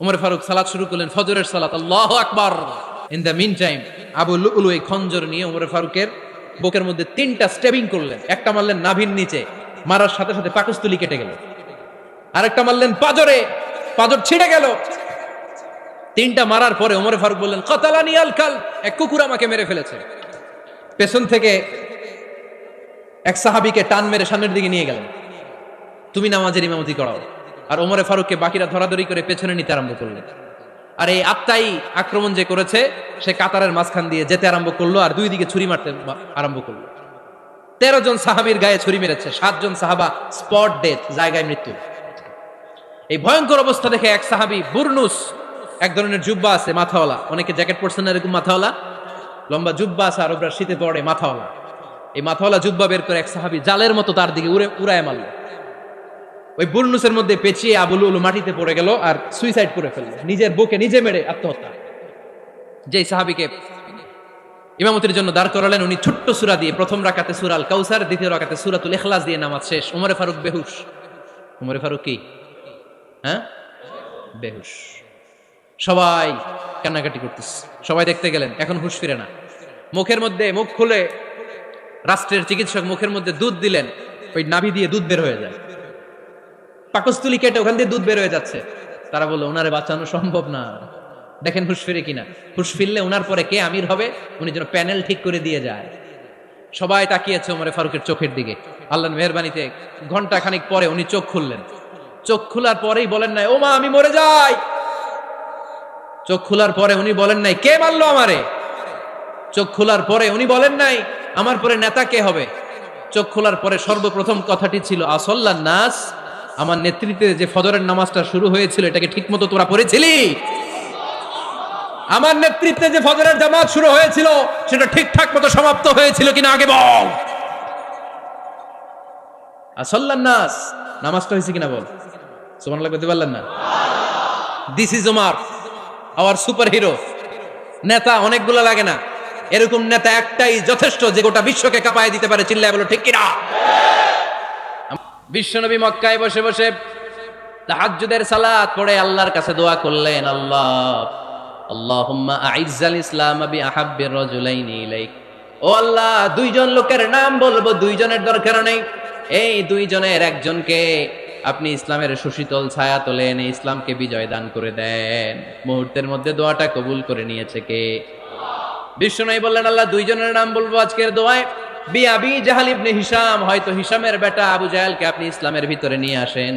উমর ফারুক সালাত শুরু করলেন, ফজরের সালাত, আল্লাহু আকবার। In the mean time Abu লুলু এই খঞ্জর নিয়ে উমর ফারুকের বুকের মধ্যে 3টা স্টেবিং করলেন। একটা মারলেন নাভির নিচে, মারার সাথে সাথে পাকস্থলী কেটে গেল। আরেকটা মারলেন পাজরে, পাজর ছিঁড়ে গেল। 3টা মারার পরে উমর ফারুক বললেন, কাতালানি আল কাল, এক কুকুর আমাকে মেরে ফেলেছে। পেছন থেকে এক সাহাবীকে টান মেরে সামনের দিকে নিয়ে গেলেন, তুমি নামাজের ইমামতি করাও। আর ওমরে ফারুককে বাকিরা ধরাধরি করে পেছনে নিতে আরম্ভ করলেন। আর এই আত্মাই আক্রমণ যে করেছে, সে কাতারের মাঝখান দিয়ে যেতে আরম্ভ করলো আর দুই দিকে ছুরি মারতে আরম্ভ করলো। 13 জন সাহাবীর গায়ে ছুরি মেরেছে, 7 জন সাহাবা স্পট ডেথ, জায়গায় মৃত্যু। এই ভয়ঙ্কর অবস্থা দেখে এক সাহাবী বুরনুস, এক ধরনের জুব্বা আছে মাথাওয়ালা, অনেকে জ্যাকেট পরছেন না এরকম মাথাওয়ালা, লম্বা জুব্বা আছে আর ওরা শীতে পড়ে মাথাওয়ালা, এই মাথাওয়ালা জুব্বা বের করে এক সাহাবী জালের মতো তার দিকে উড়ায় মারল। ওই বুরনুসের মধ্যে পেঁচিয়ে আবু লুলু মাটিতে পড়ে গেল আর সুইসাইড করে ফেলল, নিজের বুকে নিজে মেরে আত্মহত্যা। যেই সাহাবীকে ইমামতির জন্য দাঁড় করালেন, উনি ছোট্ট সূরা দিয়ে প্রথম রাকাতে সূরা আল কাউসার, দ্বিতীয় রাকাতে সূরাতুল ইখলাস দিয়ে নামাজ শেষ। উমরে ফারুক বেহুশ। উমরে ফারুক কি বেহুশ। সবাই কান্নাকাটি করতেছে, সবাই দেখতে গেলেন, এখন হুঁশ ফিরে না। মুখের মধ্যে মুখ খুলে রাষ্ট্রের চিকিৎসক মুখের মধ্যে দুধ দিলেন, ওই নাভি দিয়ে দুধ বের হয়ে যায়, পাকস্থলী কেটে ওখান দিয়ে দুধ বের হয়ে যাচ্ছে। তারা বললো ওনারে বাঁচানো সম্ভব না, দেখেন হুঁশ ফিরে কিনা। হুঁশ ফিরলে ওনার পরে কে আমির হবে, উনি যেন প্যানেল ঠিক করে দিয়ে যায়। সবাই তাকিয়েছে ওমরে ফারুকের চোখের দিকে। আল্লাহর মেহেরবানিতে ঘন্টা খানিক পরে উনি চোখ খুললেন। চোখ খোলার পরেই বলেন নাই, ও মা আমি মরে যাই। চোখ খোলার পরে উনি বলেন নাই, কে মারলো আমারে। চোখ খোলার পরে উনি বলেন নাই, আমার পরে নেতা কে হবে। চোখ খোলার পরে সর্বপ্রথম কথাটি ছিল, আসল্লান নাস, আমার নেতৃত্বে যে ফজরের নামাজটা শুরু হয়েছিল এটাকে ঠিকমতো তোরা পড়েছিলি? আমার নেতৃত্বে যে ফজরের জামাত শুরু হয়েছিল সেটা ঠিকঠাক মতো সমাপ্ত হয়েছিল কিনা আগে বল। আসল্লান নাস, নামাজটা হয়েছে কিনা বল। সুবহানাল্লাহ বলতে পারলেন না? This is Omar, hour super hero. নেতা অনেকগুলো লাগে না, এরকম নেতা একটাই যথেষ্ট যে গোটা বিশ্বকে কাঁপায় দিতে পারে। চিল্লায় বলো ঠিক কিনা। বিশ্বনবী মক্কায় বসে বসে তাহাজ্জুদের সালাত পড়ে আল্লাহর কাছে দোয়া করলেন, আল্লাহুম্মা আইজ্জাল ইসলাম বিআহাব্বির রাজুলাইনি ইলাইক। ও আল্লাহ, দুইজন লোকের নাম বলবো, দুইজনের দরকার নেই, এই দুইজনের একজনকে আপনি ইসলামের সুশীতল ছায়া তোলে এনে ইসলামকে বিজয় দান করে দেন। মুহূর্তের মধ্যে দোয়াটা কবুল করে নিয়েছে কে? বিশ্বনবী বললেন, আল্লাহ দুইজনের নাম বলবো আজকের দোয়ায়। আবি জাহাল ইবনে হিশাম, হয়তো হিশামের বেটা আবু জাহেলকে আপনি ইসলামের ভিতরে নিয়ে আসেন,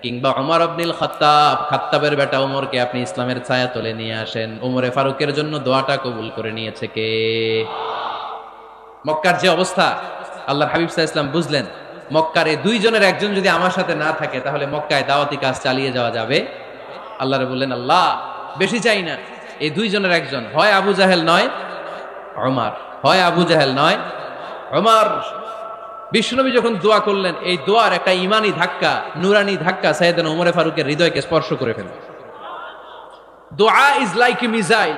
কিংবা ওমর ইবনুল খাত্তাব, খাত্তাবের বেটা ওমরকে আপনি ইসলামের ছায়া তলে নিয়ে আসেন। ওমরে ফারুকের জন্য দোয়াটা কবুল করে নিয়েছে কে? মক্কার যে অবস্থা, আল্লাহর হাবিব সাল্লাল্লাহু আলাইহি ওয়াসাল্লাম বুঝলেন মক্কার এই দুইজনের একজন যদি আমার সাথে না থাকে তাহলে মক্কায় দাওয়াতি কাজ চালিয়ে যাওয়া যাবে। আল্লাহরে বললেন, আল্লাহ বেশি চাই না, এই দুইজনের একজন, হয় আবু জাহেল নয় ওমর, হয় আবু জাহেল নয় ওমর। বিশ্বনবী যখন দোয়া করলেন, এই দোয়ার একটা ইমানি ধাক্কা, নুরানি ধাক্কা সাইয়েদনা ওমরে ফারুকের হৃদয়কে স্পর্শ করে ফেলল। দোয়া ইজ লাইক এ মিসাইল।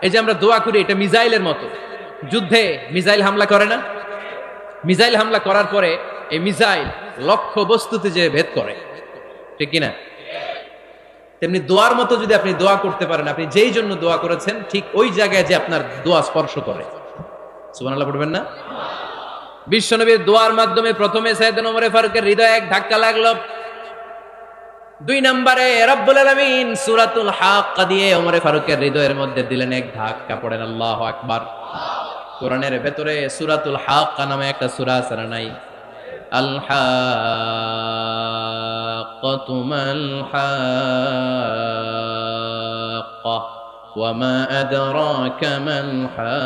এই যে আমরা দোয়া করি, এটা মিসাইলের মতো। যুদ্ধে মিসাইল হামলা করে না? মিসাইল হামলা করার পরে এই মিসাইল লক্ষ্য বস্তুতে যে ভেদ করে, ঠিক কিনা? তেমনি দোয়ার মতো যদি আপনি দোয়া করতে পারেন, আপনি যেই জন্য দোয়া করেছেন ঠিক ওই জায়গায় যে আপনার দোয়া স্পর্শ করে। সুবহানাল্লাহ পড়বেন না? বিশ্বনবীর দোয়ার মাধ্যমে প্রথমে সাইয়েদনা ওমর ফারুকের হৃদয়ে এক ধাক্কা লাগলো। 2 নম্বরে রব্বুল আলামিন সূরাতুল হাক্কা দিয়ে ওমর ফারুকের হৃদয়ের মধ্যে দিলেন এক ধাক্কা। পড়েন আল্লাহু আকবার। কোরআনের ভেতরে সূরাতুল হাক্কা নামে একটা সূরা আছে না নাই? আল হাক্কাতু মাল হাক্কা ওয়া মা আদরাকা মাল হাক্কা।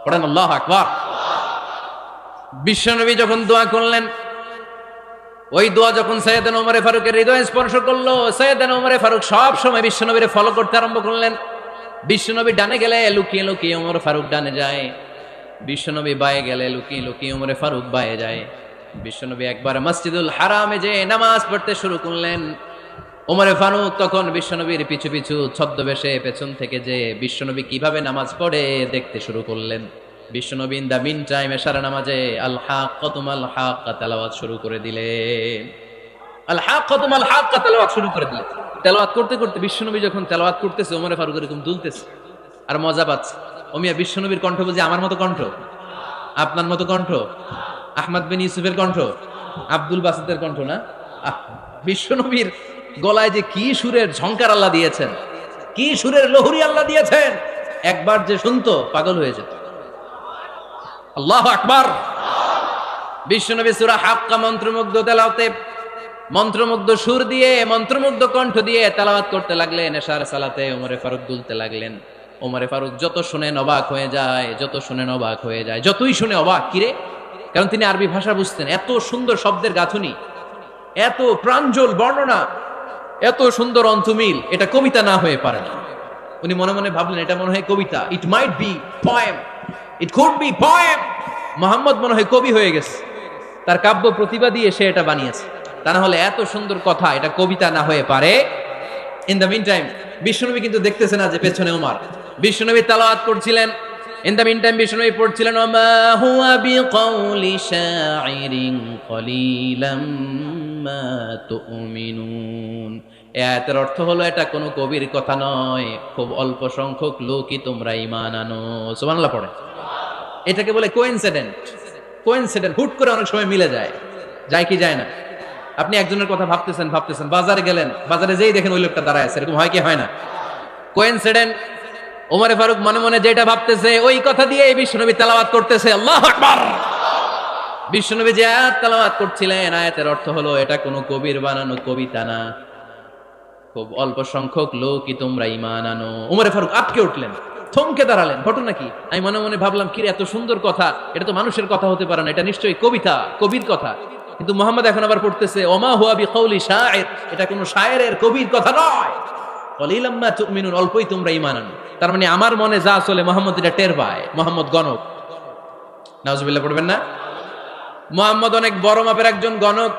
পড়েন আল্লাহু আকবার। বিশ্বনবী যখন দোয়া করলেন, ওই দোয়া যখন সাইয়েদনা ওমর ফারুকের হৃদয় স্পর্শ করলো, সাইয়েদনা ওমর ফারুক সব সময় বিশ্বনবীরে ফলো করতে আরম্ভ করলেন। বিশ্বনবী ডানে গেলে লুকিয়ে লুকিয়ে ওমর ফারুক ডানে যায়, বিশ্বনবী বায়ে গেলে লুকিয়ে লুকিয়ে ওমর ফারুক বায়ে যায়। বিশ্বনবী একবার মসজিদুল হারামে যে নামাজ পড়তে শুরু করলেন, ওমর ফারুক তখন বিশ্বনবীর পিছু পিছু ছদ্মবেশে পেছন থেকে যে বিশ্বনবী কিভাবে নামাজ পড়ে দেখতে শুরু করলেন। বিশ্বনবী ইন দা মিন টাইম এশারা নামাজে আল হাক্কাতু মাল হাক্কা তেলাওয়াত শুরু করে দিলেন। আল হাক্কাতু মাল হাক্কা তেলাওয়াত শুরু করে দিলেন। তেলাওয়াত করতে করতে বিশ্বনবী যখন তেলাওয়াত করতেছে, ওমরে ফারুক এরকম দুলতেছে আর মজা পাচ্ছে। ওমিয়া বিশ্বনবীর কণ্ঠ বুঝি আমার মতো কণ্ঠ, আপনার মতো কণ্ঠ, আহমদ বিন ইউসুফের কণ্ঠ, আব্দুল বাসিতের কণ্ঠ না। বিশ্বনবীর গলায় যে কি সুরের ঝংকার আল্লাহ দিয়েছেন, কি সুরের লহরী আল্লাহ দিয়েছেন, একবার যে শুনতো পাগল হয়ে যেত। আল্লাহু আকবার। বিশ্বনবী সূরা হাক্কা মন্ত্রমুগ্ধ তেলাওয়াতে, মন্ত্রমুগ্ধ সুর দিয়ে, মন্ত্রমুগ্ধ কণ্ঠ দিয়ে তেলাওয়াত করতে লাগলেন। এশার সালাতে ওমরে ফারুক দুলতে লাগলেন। ওমরে ফারুক যত শুনেন অবাক হয়ে যায়, যত শুনেন অবাক হয়ে যায়, যতই শুনে অবাক। কিরে? কারণ তিনি আরবি ভাষা বুঝতেন। এত সুন্দর শব্দের গাঁথুনি, এত প্রাঞ্জল বর্ণনা, এত সুন্দর অন্তমিল, এটা কবিতা না হয়ে পারে না। উনি মনে মনে ভাবলেন এটা মনে হয় কবিতা। It might be poem, it could be poem. Muhammad মনে হয় কবি হয়ে গেছে, তার কাব্য প্রতিভা দিয়ে সে এটা বানিয়েছে। তা না হলে এত সুন্দর কথা এটা কবিতা না হয়ে পারে। ইন দ্য মিন টাইম বিশ্বনবী কিন্তু দেখতেছে না যে পেছনে ওমর। বিশ্বনবী তেলাওয়াত করছিলেন। ইন দ্য মিন টাইম বিশ্বনবী পড়ছিলেন ওমা হুয়া বিকাউলি শাইরিন কলিলাম মা তুমিনুন। এই আয়াতের অর্থ হলো এটা কোনো কবির কথা নয়, খুব অল্প সংখ্যক লোকই তোমরা ঈমান আনো। সুবহানাল্লাহ পড়ে। এটাকে বলে কোইনসিডেন্ট। কোইনসিডেন্ট হুট করে অনেক সময় মিলে যায়, যায় কি যায় না? আপনি একজনের কথা ভাবতেছেন ভাবতেছেন, বাজারে গেলেন, বাজারে যেই দেখেন ওই লোকটা দাঁড়ায় আছে, এরকম হয় কি হয় না? কোইনসিডেন্ট। ওমরে ফারুক মনে মনে যেটা ভাবতেছে ওই কথা দিয়ে এই বিশ্বনবী তেলাওয়াত করতেছে। আল্লাহু আকবার। বিশ্বনবী যে আয়াত তেলাওয়াত করছিলেন, আয়াতের অর্থ হলো এটা কোনো কবির বানানো কবিতা না, খুব অল্প সংখ্যক লোকই তোমরা ঈমান আনো। ওমরে ফারুক আটকে উঠলেন, থমকে দাঁড়ালেন। ঘটনা কি? আমি মনে মনে ভাবলাম, কি রে এত সুন্দর কথা, এটা তো মানুষের কথা হতে পারে না, এটা নিশ্চয়ই কবিতা, কবির কথা। কিন্তু মুহাম্মদ এখন আবার পড়তেছে ওমা হুয়া বিকাউলি শাইর, এটা কোনো শায়েরের, কবির কথা নয়। কলিলাম মা তুমিনুন, অল্পই তোমরা ঈমান আনো। তার মানে আমার মনে যা চলে মুহাম্মদ এটা টের পায়। মুহাম্মদ গণক। নাউজুবিল্লাহ পড়বেন না? মুহাম্মদ অনেক বড় মাপের একজন গণক।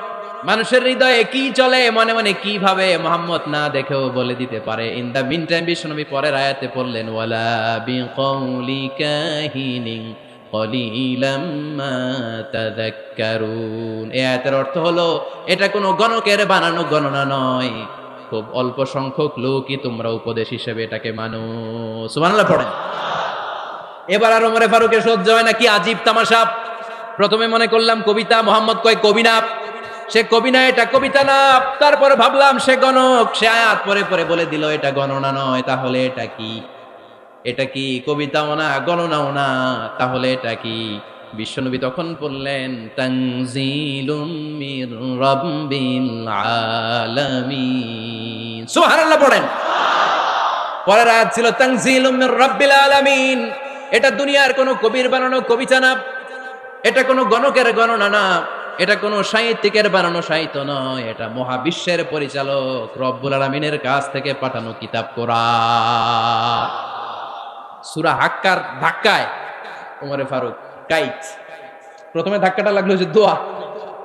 মানুষের হৃদয়ে কি চলে, মনে মনে কি ভাবে, মুহাম্মদ না দেখেও বলে দিতে পারে। ইন দা মিন টাইম বিশ্বনবী পরের আয়াতে পড়লেন ওয়ালা বিকাউলি কাহিনিন কলিলাম মা তাযাক্কারুন। এই আয়াতের অর্থ হলো এটা কোনো গণকের বানানো গণনা নয়, খুব অল্প সংখ্যক লোকই তোমরা উপদেশ হিসেবে এটাকে মানো। সুবহানাল্লাহ পড়েন। এবার আর ওমরে ফারুকের সহ্য হয় না, কি আজীব তামাশা। প্রথমে মনে করলাম কবিতা, মুহাম্মদ কয় কবি না, সে কবি না, এটা কবিতা না। তারপরে ভাবলাম সে গণক, সে আয়াত পরে পরে বলে দিল এটা গণনা নয়। তাহলে এটা কি? এটা কি কবিতাও না, গণনাও না, তাহলে এটা কি? বিশ্বনবী তখন বললেন তানজিলুম মির রাব্বিল আলামিন। সুবহানাল্লাহ পড়েন। পরের আয়াত ছিল তানজিলুম মির রাব্বিল আলামিন। এটা দুনিয়ার কোনো কবির বানানো কবিতা না, এটা কোনো গণকের গণনা না, এটা কোনো সাহিত্যিকের বানানো সাহিত্য নয়, এটা মহাবিশ্বের পরিচালক রব্বুল আলামিনের কাছ থেকে পাঠানো কিতাব কোরআন। সূরা হাক্কার ধাক্কায় ওমরে ফারুক কাইত। প্রথমে ধাক্কাটা লাগলো যে দোয়া।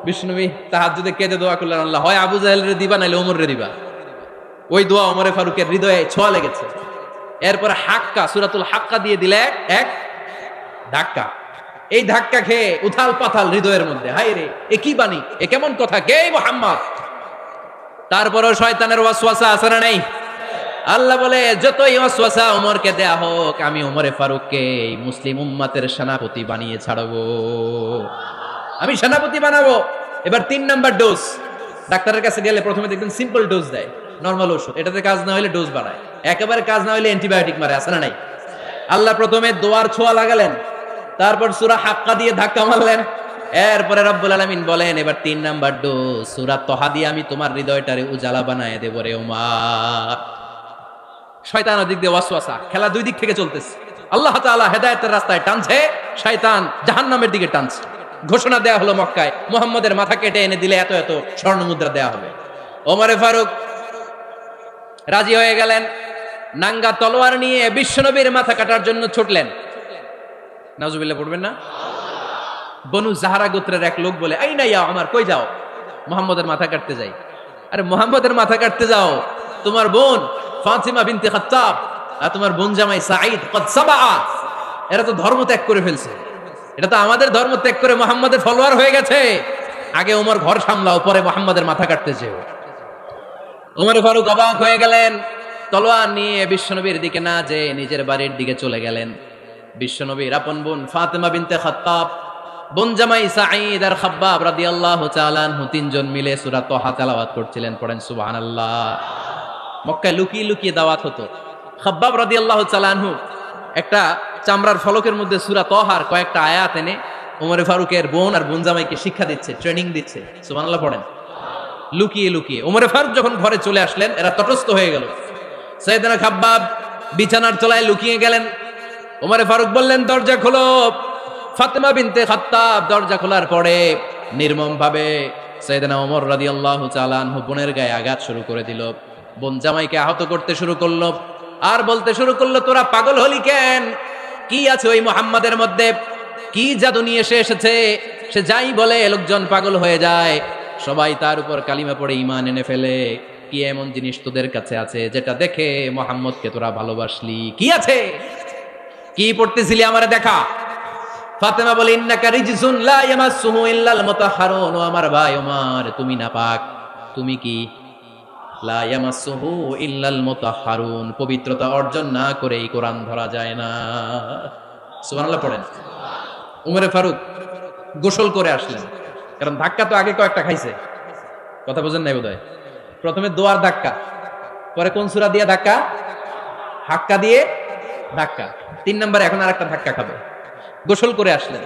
বিষ্ণুনবী তাহাজ্জুদে কেঁদে দোয়া করলেন, আল্লাহ হয় আবু জাহেলরে দিবা নাইলে ওমরে দিবা। ওই দোয়া ওমরে ফারুকের হৃদয়ে ছোঁয়া লেগেছে। এরপরে হাক্কা, সূরাতুল হাক্কা দিয়ে দিলে এক ধাক্কা। এই ধাক্কা খেয়ে উথাল পাথাল হৃদয়ের মধ্যে, হায় রে এ কি বাণী, এ কেমন কথা, কে মুহাম্মদ? তারপরও শয়তানের ওয়াসওয়াসা আছে না নাই? আল্লাহ বলে যতই ওয়াসওয়াসা ওমরকে দেয়া হোক, আমি ওমরে ফারুককে এই মুসলিম উম্মতের সেনাপতি বানিয়ে ছাড়বো, আমি সেনাপতি বানাবো। এবার 3 নাম্বার ডোজ। ডাক্তারের কাছে গেলে প্রথমে দেখবেন সিম্পল ডোজ দেয়, নরমাল ওষুধ। এটাতে কাজ না হলে ডোজ বাড়ায়, একেবারে কাজ না হলে অ্যান্টিবায়োটিক মারে, আছে না নাই? আল্লাহ প্রথমে দোয়ার ছোঁয়া লাগালেন, তারপর সূরা হাক্কা দিয়ে ধাক্কা মারলেন। এরপরে রব্বুল আলামিন বলেন এবার 3 নাম্বার ডোজ, সূরা তহা দিয়ে আমি তোমার হৃদয়টারে উজালা বানায় দেব রে ওমর। শয়তান ওদিক দিয়ে ওয়াসওয়াসা, খেলা দুই দিক থেকে চলতেছে। আল্লাহ তাআলা হেদায়েতের রাস্তায় টানছে, শয়তান জাহান্নামের দিকে টানছে। ঘোষণা দেয়া হলো মক্কায়, মুহাম্মদের মাথা কেটে এনে দিলে এত এত স্বর্ণ মুদ্রা দেয়া হবে। ওমরে ফারুক রাজি হয়ে গেলেন। নাঙ্গা তলোয়ার নিয়ে বিশ্বনবীর মাথা কাটার জন্য ছুটলেন। নাউজুবিল্লাহ পড়বেন না? বনু জাহরা গোত্রের এক লোক বলে, আইনা ইয়া ওমর, কই যাও? মুহাম্মদের মাথা কাটতে যাই। আরে মুহাম্মদের মাথা কাটতে যাও? তোমার বোন ফাতিমা বিনতে খাত্তাব আর তোমার বোন জামাই সাঈদ কদ সাবা, এরা তো ধর্ম ত্যাগ করে ফেলছে। এটা তো আমাদের ধর্ম ত্যাগ করে মুহাম্মদের ফলোয়ার হয়ে গেছে। আগে ওমর ঘর সামলাও, পরে মুহাম্মাদের মাথা কাটতে চেও। ওমর ফারুক অবাক হয়ে গেলেন, তলোয়ার নিয়ে বিশ্বনবীর দিকে না যেয়ে নিজের বাড়ির দিকে চলে গেলেন। বিশ্বনবীর আপন বোন ফাতেমা বিনতে খাত্তাব, বোন জামাই সাঈদ আর খাব্বাব রাদিয়াল্লাহু তাআলা আনহু তিনজন মিলে সূরা তাহা তেলাওয়াত করছিলেন। পড়েন সুবহানাল্লাহ। মক্কায় লুকিয়ে লুকিয়ে দাওয়াত হতো। খাব্বাব রাদিয়াল্লাহু তাআলা আনহু একটা চামড়ার ফলকের মধ্যে সূরা তাহার কয়েকটা আয়াত এনে ওমর ফারুকের বোন আর বোন জামাইকে শিক্ষা দিচ্ছে, ট্রেনিং দিচ্ছে। সুবহানাল্লাহ পড়েন। লুকিয়ে লুকিয়ে ওমর ফারুক যখন ঘরে চলে আসলেন, এরা তটস্থ হয়ে গেল। সাইয়েদনা খাব্বাব বিছানার তলায় লুকিয়ে গেলেন। ওমর ফারুক বললেন, দরজা খোলো। ফাতেমা বিনতে খাত্তাব দরজা খোলার পরে নির্মম ভাবে সাইয়েদনা ওমর রাদিয়াল্লাহু তাআলা আনহু বোনের গায়ে আঘাত শুরু করে দিল। বোন জামাইকে আহত করতে শুরু করলো আর বলতে শুরু করলো, তোরা পাগল হলি কেন? কি আছে ওই মুহাম্মাদের মধ্যে? কি জাদু নিয়ে এসেছে? সে যাই বলে লোকজন পাগল হয়ে যায়, সবাই তার উপর কালিমা পড়ে ঈমান এনে ফেলে। কি এমন জিনিস তোদের কাছে আছে যেটা দেখে মুহাম্মদকে তোরা ভালোবাসলি? কি আছে? কি পড়তেছিলি আমারে দেখা। ফাতেমা বলে, ইন্নাকা রিজসুন লা ইয়ামাসসুহু ইল্লাল মুতাহহারুন। ও আমার ভাই ওমর, তুমি নাপাক। তুমি কি? লা ইয়ামাসসুহু ইল্লাল মুতাহহারুন, পবিত্রতা অর্জন না করে এই কোরআন ধরা যায় না। সুবহানাল্লাহ পড়েন। উমরে ফারুক গোসল করে আসলেন, কারণ ধাক্কা তো আগে কয়েকটা খাইছে। কথা বুঝেন নাই বোধহয়? প্রথমে দোয়ার ধাক্কা, পরে কোন সূরা দিয়ে ধাক্কা? হাক্কা দিয়ে ধাক্কা। 3 নম্বরে এখন আরেকটা ধাক্কা খাবে। গোসল করে আসলেন।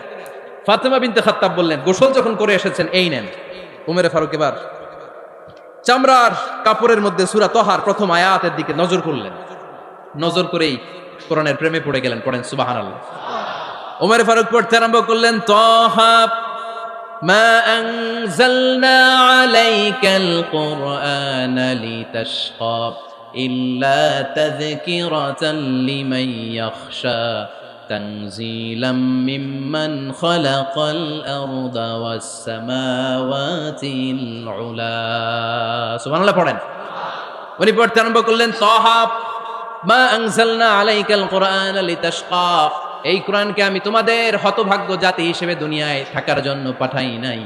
ফাতেমা বিনতে খাত্তাব বললেন, গোসল যখন করে এসেছেন, এই নেন। উমরে ফারুক এবার চামড়ার কাপড়ের মধ্যে সূরা তাহার প্রথম আয়াতের দিকে নজর করলেন। নজর করেই কোরআনের প্রেমে পড়ে গেলেন। পড়েন সুবহানাল্লাহ। উমরে ফারুক পড়তে আরম্ভ করলেন, তাহা মা আনজালনা আলাইকাল কুরআনা লিতাশকা ইল্লা তাযকিরাতাল লিমান ইয়াখশা তানজিলাম মিম্মান খালাকাল আরদা ওয়াস সামাওয়াতিল উলা। সুবহানাল্লাহ পড়েন। উনি পড়তে আরম্ভ করলেন, তাহা মা আনজালনা আলাইকাল কুরআনা লিতাশকা, এই কোরআনকে আমি তোমাদের হতভাগ্য জাতি হিসেবে দুনিয়ায় থাকার জন্য পাঠাই নাই।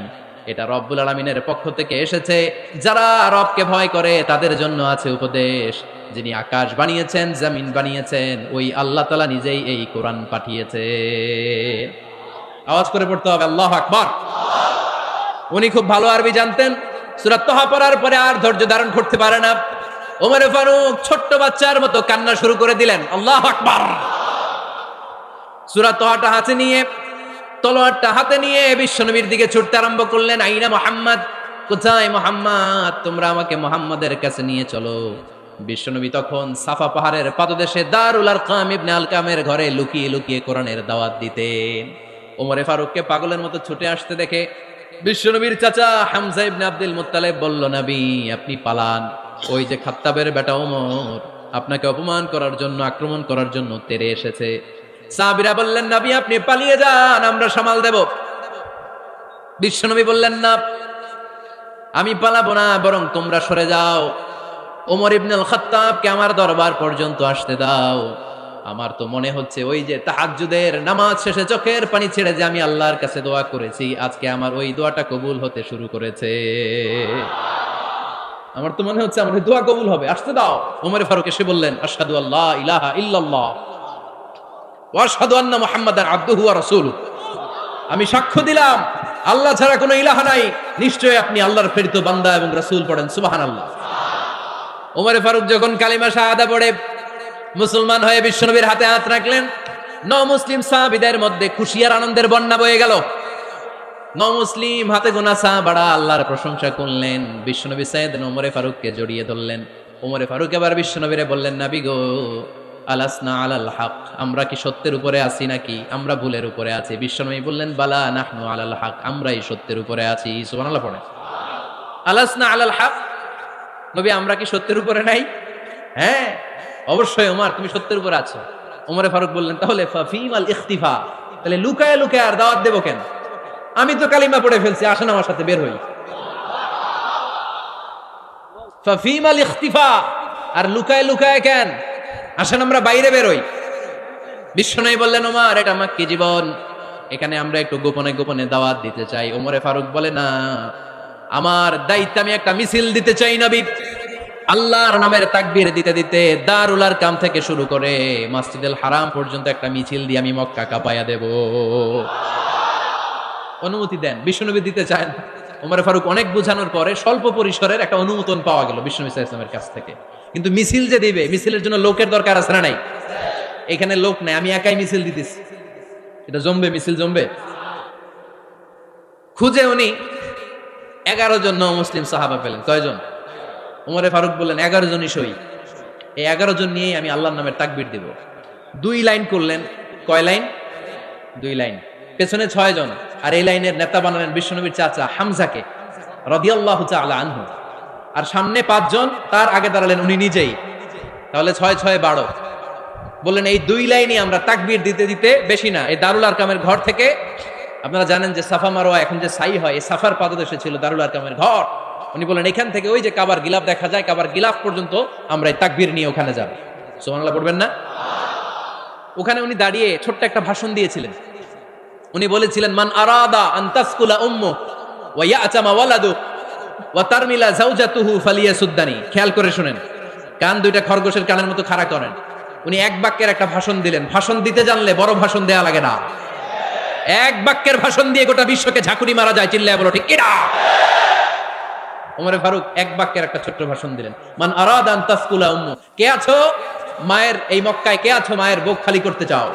এটা রব্বুল আলামিনের পক্ষ থেকে এসেছে। যারা রবকে ভয় করে তাদের জন্য আছে উপদেশ। যিনি আকাশ বানিয়েছেন, জমিন বানিয়েছেন, ওই আল্লাহ তাআলা নিজেই এই কোরআন পাঠিয়েছে। আওয়াজ করে পড়তে হবে, আল্লাহু আকবার। উনি খুব ভালো আরবি জানতেন। সূরা তাহা পড়ার পরে আর ধৈর্য ধারণ করতে পারে না। ওমর ফারুক ছোট্ট বাচ্চার মতো কান্না শুরু করে দিলেন। আল্লাহু আকবার। সূরা তাহাটা হাতে নিয়ে, তলোয়ারটা হাতে নিয়ে বিশ্বনবীর দিকে ছুটতে আরম্ভ করলেন। আইনা মুহাম্মদ, কোথায় মুহাম্মদ? তোমরা আমাকে মুহাম্মাদের কাছে নিয়ে চলো। বিশ্বনবী তখন সাফা পাহাড়ের পাদদেশে দারুল আরকাম ইবনে আলকামের ঘরে লুকিয়ে লুকিয়ে কোরআনের দাওয়াত দিতেন। ওমরে ফারুককে পাগলের মতো ছুটে আসতে দেখে বিশ্বনবীর চাচা হামজা ইবনে আব্দুল মুত্তালিব বলল, নবী আপনি পালান। ওই যে খাত্তাবের বেটা ওমর আপনাকে অপমান করার জন্য, আক্রমণ করার জন্য তেড়ে এসেছে। সাহাবীরা বললেন, নবী আপনি পালিয়ে যান, আমরা সামাল দেব। বিশ্বনবী বললেন, না আমি পালাবো না, বরং তোমরা সরে যাও। ওমর ইবনে আল খাত্তাবকে আমার দরবার পর্যন্ত আসতে দাও। আমার তো মনে হচ্ছে ওই যে তাহাজ্জুদের নামাজ শেষে চোখের পানি ছেড়ে যে আমি আল্লাহর কাছে দোয়া করেছি, আজকে আমার ওই দোয়াটা কবুল হতে শুরু করেছে। আমার তো মনে হচ্ছে আমার ওই দোয়া কবুল হবে, আসতে দাও। ওমর ফারুক এসে বললেন, আশহাদু আল্লা ইলাহা ইল্লাল্লাহ ওয়া আশহাদু আন্না মুহাম্মাদান আবদুহু ওয়া রাসূলুহু, আমি সাক্ষ্য দিলাম আল্লাহ ছাড়া কোনো ইলাহা নাই, নিশ্চয়ই আপনি আল্লাহর প্রেরিত বান্দা এবং রাসূল। পড়েন সুবহানাল্লাহ। ওমর ফারুক যখন কালিমা শাহাদা পড়ে মুসলমান হয়ে বিশ্বনবীর হাতে হাত রাখলেন, মুসলিম সাহাবীদের মধ্যে খুশি আর আনন্দের বন্যা বয়ে গেল। মুসলিম হাতে গোনা সাহাবারা আল্লাহর প্রশংসা করলেন। বিশ্বনবী সাইয়েদনা ওমর ফারুককে জড়িয়ে ধরলেন। ওমর ফারুক এবার বিশ্বনবীরে বললেন, নবী গো, আলাসনা আলাল হক, আমরা কি সত্যের উপরে আছি নাকি আমরা ভুলের উপরে আছি? বিশ্বনবী বললেন, বালা নাহনু আলাল হক, আমরাই সত্যের উপরে আছি। সুবহানাল্লাহ পড়ে। আলাসনা আলাল হক, নবী আমরা কি সত্যের উপরে নাই? হ্যাঁ অবশ্যই ওমর, তুমি সত্যের উপরে আছো। ওমর ফারুক বললেন, তাহলে ফাফিমাল ইখতিফা, তাহলে লুকায় লুকায় আর দাওয়াত দেব কেন? আমি তো কালিমা পড়ে ফেলছি, আসেন আমার সাথে বের হই। ফাফিমাল ইখতিফা, আর লুকায় লুকায় কেন? আসেন আমরা বাইরে বের হই। বিশ্বনবী বললেন, ওমর এটা মাক্কি জীবন, এখানে আমরা একটু গোপনে গোপনে দাওয়াত দিতে চাই। ওমরে ফারুক বলে, না, আমার দায়িত্ব, আমি একটা মিছিল দিতে চাই নবী। আল্লাহর নামের তাকবীর দিতে দিতে দারুল আরকাম থেকে শুরু করে মসজিদুল হারাম পর্যন্ত একটা মিছিল দিয়ে আমি মক্কা কাঁপায়া দেব। অনুমতি দেন। বিশ্বনবী দিতে চায় না। ওমরে ফারুক অনেক বোঝানোর পরে স্বল্প পরিসরের একটা অনুমোদন পাওয়া গেল বিশ্বনবী সাল্লাল্লাহু আলাইহি ওয়াসাল্লামের কাছ থেকে। কিন্তু মিছিল যে দিবে, মিছিলের জন্য লোকের দরকার আছে না নাই? এখানে লোক নাই, আমি একাই মিছিল দিতেছি। এটা জমবে, মিছিল জমবে। খুঁজে উনি 11 জন মুসলিম সাহাবা পেলেন। কয়জন? ওমরে ফারুক বললেন 11 জনই সই। এই 11 জন নিয়েই আমি আল্লাহর নামের তাকবীর দিব। 2 লাইন করলেন। কয় লাইন? 2 লাইন। পেছনে 6 জন, আর এই লাইনের নেতা বানালেন বিশ্বনবীর চাচা হামজাকে রাদিয়াল্লাহু তাআলা আনহু। আর সামনে 5 জন, তার আগে দাঁড়ালেন উনি নিজেই। তাহলে 6 6 12। বললেন এই 2 লাইনই আমরা তাকবীর দিতে দিতে, বেশি না, এই দারুল আরকামের ঘর থেকে, আপনারা জানেন যে সাফা মারওয়া এখন যে সাই হয়, এই সাফার পাদদেশে ছিল দারুল আরকামের ঘর। উনি বলেন এখান থেকে ওই যে কাবার গিলাফ দেখা যায়, কাবার গিলাফ পর্যন্ত আমরা এই তাকবীর নিয়ে ওখানে যাব। সুবহানাল্লাহ পড়বেন না? ওখানে উনি দাঁড়িয়ে ছোট্ট একটা ভাষণ দিয়েছিলেন। উনি বলেছিলেন, মান আরাদা আন তাসকুলা উম্মু ওয়া ইয়াতামা ওয়ালাদু ওয়া তারমিলা যাওজাতুহু ফালিয়াসুদ্দানি। খেয়াল করে শুনেন, কান দুইটা খরগোশের কানের মতো খাড়া করেন। উনি এক বাক্যের একটা ভাষণ দিলেন। ভাষণ দিতে জানলে বড় ভাষণ দেয়া লাগে না। এক বাক্যের ভাষণ দিয়ে গোটা বিশ্বকে ঝাঁকুনি মারা যায়। চিল্লায় বলো ঠিক কিনা? ওমরে ফারুক এক বাক্যের একটা ছোট্ট ভাষণ দিলেন। মান আরাদা আন তাসকুলা উম্মু, কে আছো মায়ের এই মক্কায়, কে আছো মায়ের বুক খালি করতে চাও?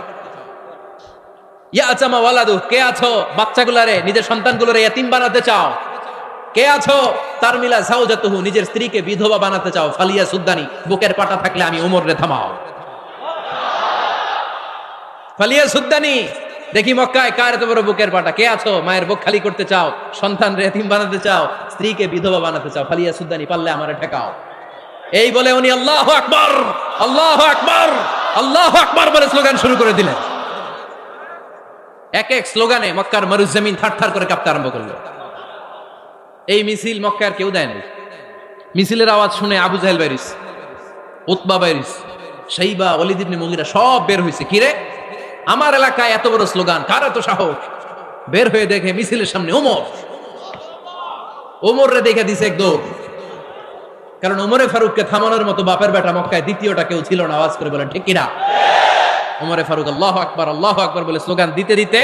ইয়াতামা ওয়ালাদু, কে আছো বাচ্চাগুলারে, নিজের সন্তানগুলোরে ইয়াতিম বানাতে চাও? কে আছো তারমিলা যাওজাতুহু, নিজের স্ত্রীকে বিধবা বানাতে চাও? ফালিয়াসুদ্দানি, বুকের পাটা থাকলে আমি ওমরে থামাও। ফালিয়াসুদ্দানি, দেখি মক্কায় কার এত বড় বুকের পাটা। কে আছো মায়ের বুক খালি করতে চাও, সন্তানরে ইয়াতিম বানাতে চাও, স্ত্রীকে বিধবা বানাতে চাও? ফালিয়াসুদ্দানি, পারলে আমারে ঠেকাও। এই বলে উনি আল্লাহু আকবার, আল্লাহু আকবার, আল্লাহু আকবার বলে স্লোগান শুরু করে দিলেন। এক এক স্লোগানে মক্কার মরুজমিন থারথার করে কাঁপতে আরম্ভ করলো। এই মিছিল মক্কার কেউ দেয় নাই। মিছিলের আওয়াজ শুনে আবু জাহেল বাইরিস, উতবা বাইরিস, শাইবা, ওয়ালিদ ইবনে মুগিরা সব বের হয়েছে। কিরে, আমার এলাকায় এত বড় স্লোগান, কার এত সাহস? বের হয়ে দেখে মিছিলের সামনে ওমর। ওমর রে দেখে দিছে এক দৌড়। কারণ ওমরে ফারুককে থামানোর মতো বাপের বেটা মক্কায় দ্বিতীয়টা কেউ ছিল না। আওয়াজ করে বলেন ঠিক কিনা? ওমরে ফারুক আল্লাহু আকবার, আল্লাহু আকবার বলে স্লোগান দিতে দিতে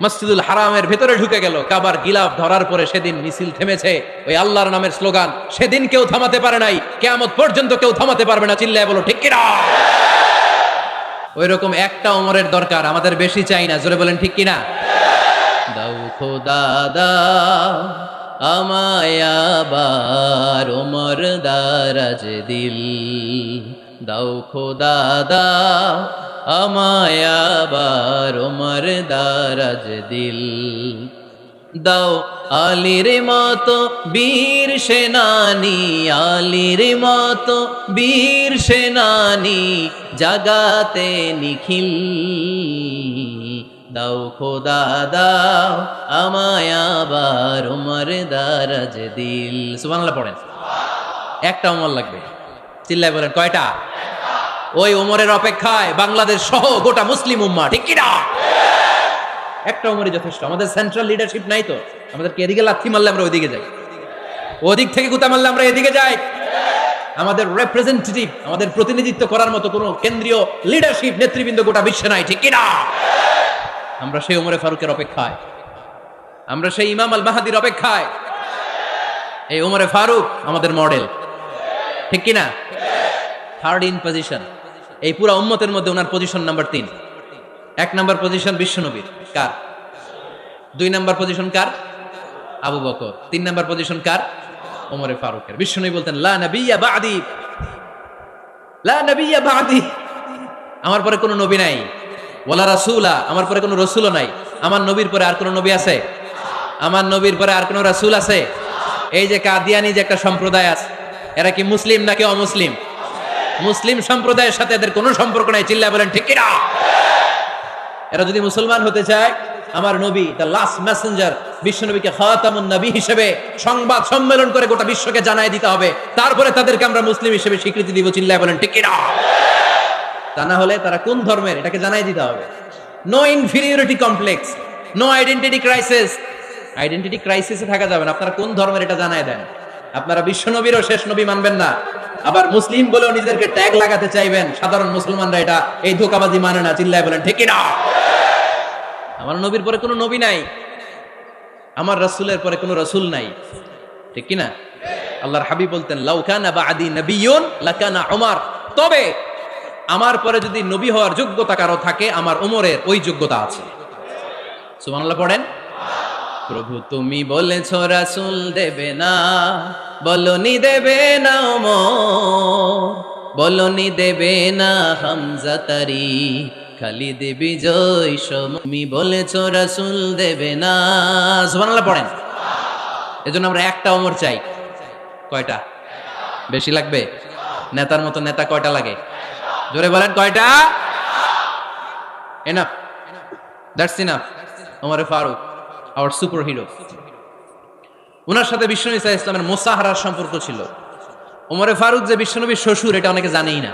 মসজিদুল হারামের ভেতরে ঢুকে গেল। কাবার গিলাফ ধরার পরে সেদিন মিছিল থেমেছে ওই আল্লাহর নামের স্লোগান। সেদিন কেউ থামাতে পারে নাই, কিয়ামত পর্যন্ত কেউ থামাতে পারবে না। চিল্লায় বলো ঠিক কিনা? ওই রকম একটা ওমরের দরকার, আমাদের বেশি চাই না। জোরে বলেন ঠিক কিনা? দাও খোদা দাও আমায় আবার ওমর দারাজ দিল, দাও খোদা দাও আমায় আবার ওমর দারাজ দিল, দাও আলীর মতো বীর সেনানি, আলীর মতো বীর সেনানি জাগাতে নিখিল, দাও খোদা দাও আমায় আবার ওমর দারাজ দিল। সুবহানাল্লাহ পড়েন। একটা ওমর লাগবে। চিল্লায় বলেন কয়টা? ওই ওমরের অপেক্ষায় বাংলাদেশ সহ গোটা মুসলিম উম্মাহ, ঠিক কি না? একটা ওমরই যথেষ্ট। আমাদের সেন্ট্রাল লিডারশিপ নাই তো, আমাদেরকে এদিকে লাথি মারলে আমরা ওইদিকে যাই, ওদিক থেকে গুতা মারলে আমরা এদিকে যাই। আমাদের রিপ্রেজেন্টেটিভ, আমাদের প্রতিনিধিত্ব করার মতো কোনো কেন্দ্রীয় লিডারশিপ নেতৃবৃন্দ গোটা বিশ্বে নাই, ঠিক কি না? আমরা সেই ওমরে ফারুকের অপেক্ষায়, আমরা সেই ইমাম আল মাহাদির অপেক্ষায়। এই ওমরে ফারুক আমাদের মডেল, ঠিক কি না? থার্ড ইন পজিশন এই পুরা উম্মতের মধ্যে ওনার পজিশন নাম্বার 3। 1 নাম্বার পজিশন বিশ্বনবীর, কার? 2 নাম্বার পজিশন কার? আবু বকর। 3 নাম্বার পজিশন কার? ওমরে ফারুকের। বিশ্বনবী বলতেন লা নবিয়্যা বা'দি, লা নবিয়্যা বা'দি, আমার পরে কোনো নবী নাই। ওয়ালা রাসূলা, আমার পরে কোনো রাসূলও নাই। আমার নবীর পরে আর কোনো নবী আছে? আমার নবীর পরে আর কোনো রাসূল আছে? এই যে কাদিয়ানি যে একটা সম্প্রদায় আছে, এরা কি মুসলিম নাকি অমুসলিম? মুসলিম সম্প্রদায়ের সাথে এদের কোনো সম্পর্ক নাই। চিল্লায় বলেন ঠিক কি না? এরা যদি মুসলমান হতে চায়, আমার নবী দ্য লাস্ট মেসেঞ্জার বিশ্বনবীকে খাতামুন নবী হিসেবে সংবাদ সম্মেলন করে গোটা বিশ্বকে জানাই দিতে হবে, তারপরে তাদেরকে আমরা মুসলিম হিসেবে স্বীকৃতি দিব। চিল্লায় বলেন ঠিক কি না? তা না হলে তারা কোন ধর্মের এটাকে জানাই দিতে হবে। No inferiority complex, no identity crisis. Identity ক্রাইসিসে থাকা যাবে না। আপনারা কোন ধর্মের এটা জানায় দেন। আপনারা বিশ্ব নবীরও শেষ নবী মানবেন না, আবার মুসলিম বলেও নিজেদেরকে ট্যাগ লাগাতে চাইবেন। সাধারণ মুসলমানরা এটা এই ধোঁকাবাজি মানে না। চিল্লায় বলেন ঠিক না? আমার নবীর পরে কোনো নবী নাই, আমার রাসূলের পরে কোনো রাসূল নাই, ঠিক কি না? আল্লাহর হাবিব বলতেন লাউ কানা বা'দি নাবিয়্যুন লাকানা উমর, তবে আমার পরে যদি নবী হওয়ার যোগ্যতা কারো থাকে আমার ওমরের ওই যোগ্যতা আছে। সুবহানাল্লাহ পড়েন। প্রভু তুমি বলেছ রাসূল দেবে না, বলনি দেবে না ওমর, বলনি দেবে না হামজা তারি, খালিদ বিজয় সম, তুমি বলেছ রাসূল দেবে না। সুবহানাল্লাহ পড়েন। এজন্য আমরা একটা ওমর চাই। কয়টা? বেশি লাগবে? নেতার মতো নেতা কয়টা লাগে? জোরে বলেন কয়টা? Enough, that's enough. Omar Farooq, our super hero. ওনার সাথে বিশ্বনবী সাল্লাল্লাহু আলাইহি ওয়াসাল্লামের মুসাহারার সম্পর্ক ছিল। ওমরে ফারুক যে বিশ্বনবীর শ্বশুর এটা অনেকে জানেই না।